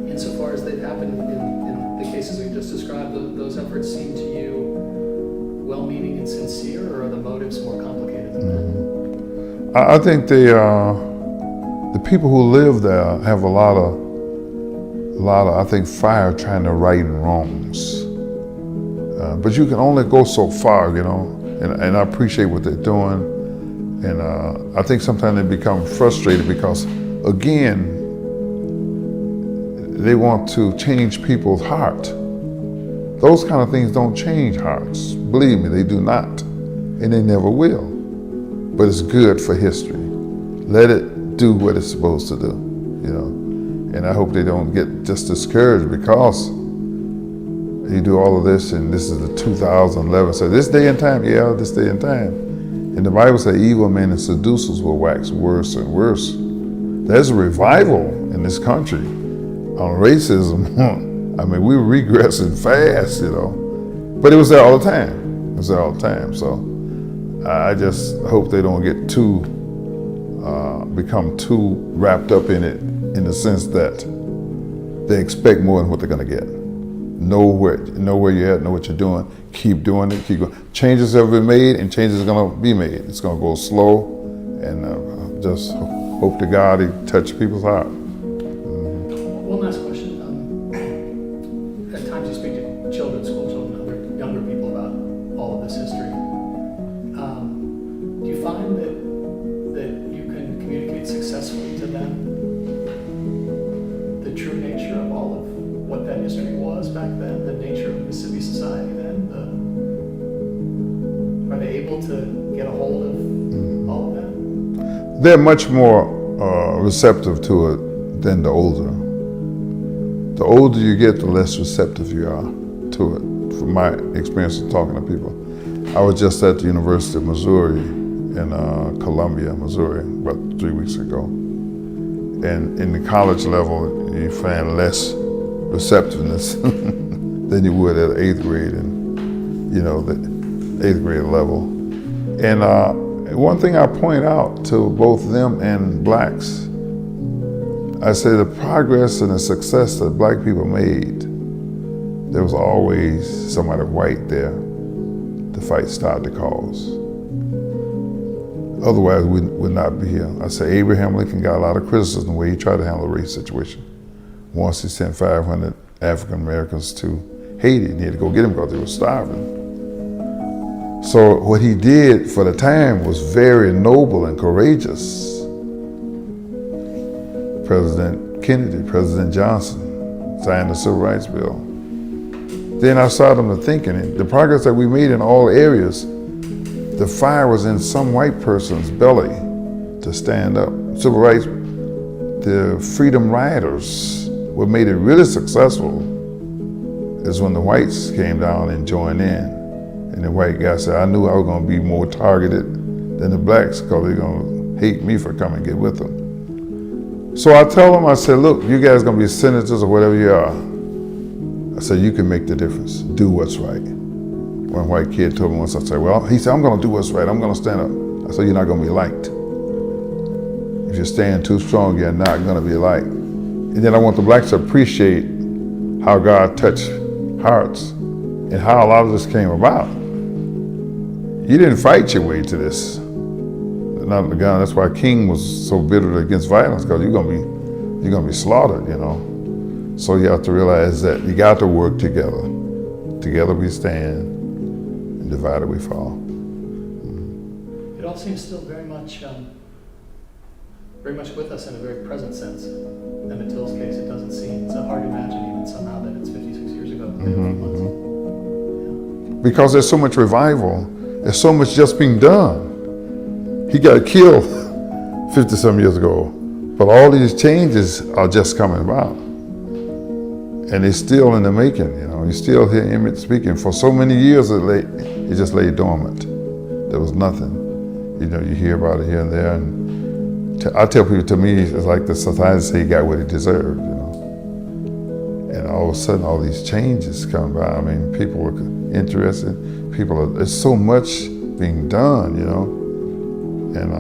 insofar as they've happened in the cases we just described, those efforts seem to you well-meaning and sincere, or are the motives more complicated than that?
I think the people who live there have a lot of I think fire trying to right wrongs. But you can only go so far, and I appreciate what they're doing. And I think sometimes they become frustrated because, again, they want to change people's heart. Those kind of things don't change hearts. Believe me, they do not, and they never will. But it's good for history. Let it do what it's supposed to do, And I hope they don't get just discouraged because you do all of this, and this is the 2011. So this day and time, this day and time. And the Bible says evil men and seducers will wax worse and worse. There's a revival in this country on racism. I mean, we're regressing fast, But it was there all the time. So I just hope they don't get become too wrapped up in it, in the sense that they expect more than what they're going to get. Know where you're at, know what you're doing, keep doing it, keep going. Changes have been made, and changes are going to be made. It's going to go slow, and just hope to God He touch people's heart.
One last question. At times you speak to children, school children, other younger people about all of this history. Do you find that you can communicate successfully to them the true nature of all of what that history was back then, the nature of Mississippi society then? Are they able to get a hold of all of that?
They're much more receptive to it than the older. The older you get, the less receptive you are to it, from my experience of talking to people. I was just at the University of Missouri in Columbia, Missouri, about 3 weeks ago. And in the college level, you find less receptiveness than you would at 8th grade and, the 8th grade level. And one thing I point out to both them and blacks, I say the progress and the success that black people made, there was always somebody white there to start the cause. Otherwise, we would not be here. I say Abraham Lincoln got a lot of criticism the way he tried to handle the race situation. Once he sent 500 African Americans to Haiti, and he had to go get them because they were starving. So what he did for the time was very noble and courageous. President Kennedy, President Johnson signed the Civil Rights Bill. Then I started to thinking, the progress that we made in all areas, the fire was in some white person's belly to stand up. Civil rights, the freedom riders, what made it really successful is when the whites came down and joined in. And the white guy said, I knew I was going to be more targeted than the blacks because they're going to hate me for coming and get with them. So I told them, I said, look, you guys are going to be senators or whatever you are. I said, you can make the difference. Do what's right. One white kid told me once, I said, well, he said, I'm going to do what's right. I'm going to stand up. I said, you're not going to be liked. If you stand too strong, you're not going to be liked. And then I want the blacks to appreciate how God touched hearts and how a lot of this came about. You didn't fight your way to this. Not the gun. That's why King was so bitter against violence, because you're gonna be slaughtered, you know. So you have to realize that you got to work together. Together we stand, and divided we fall.
It all seems still very much with us in a very present sense. In Emmett Till's case, it doesn't seem, it's hard to imagine even somehow that it's 56 years ago.
Because there's so much revival, there's so much just being done. He got killed 50-some years ago, but all these changes are just coming about. And they're still in the making, you know. You still hear Emmett speaking. For so many years, it just lay dormant. There was nothing. You know, you hear about it here and there. And I tell people, to me, it's like the society say he got what he deserved, you know. And all of a sudden, all these changes come by. I mean, people are interested. There's so much being done, you know. And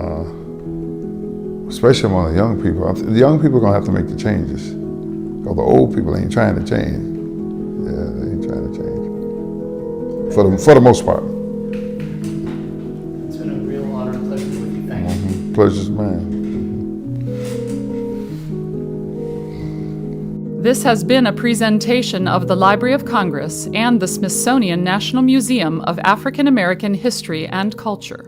especially among the young people. The young people are going to have to make the changes. Because the old people ain't trying to change. Yeah, they ain't trying to change. For the most part.
It's been a real honor and pleasure to be with you. Thank you.
Pleasure's mine.
This has been a presentation of the Library of Congress and the Smithsonian National Museum of African American History and Culture.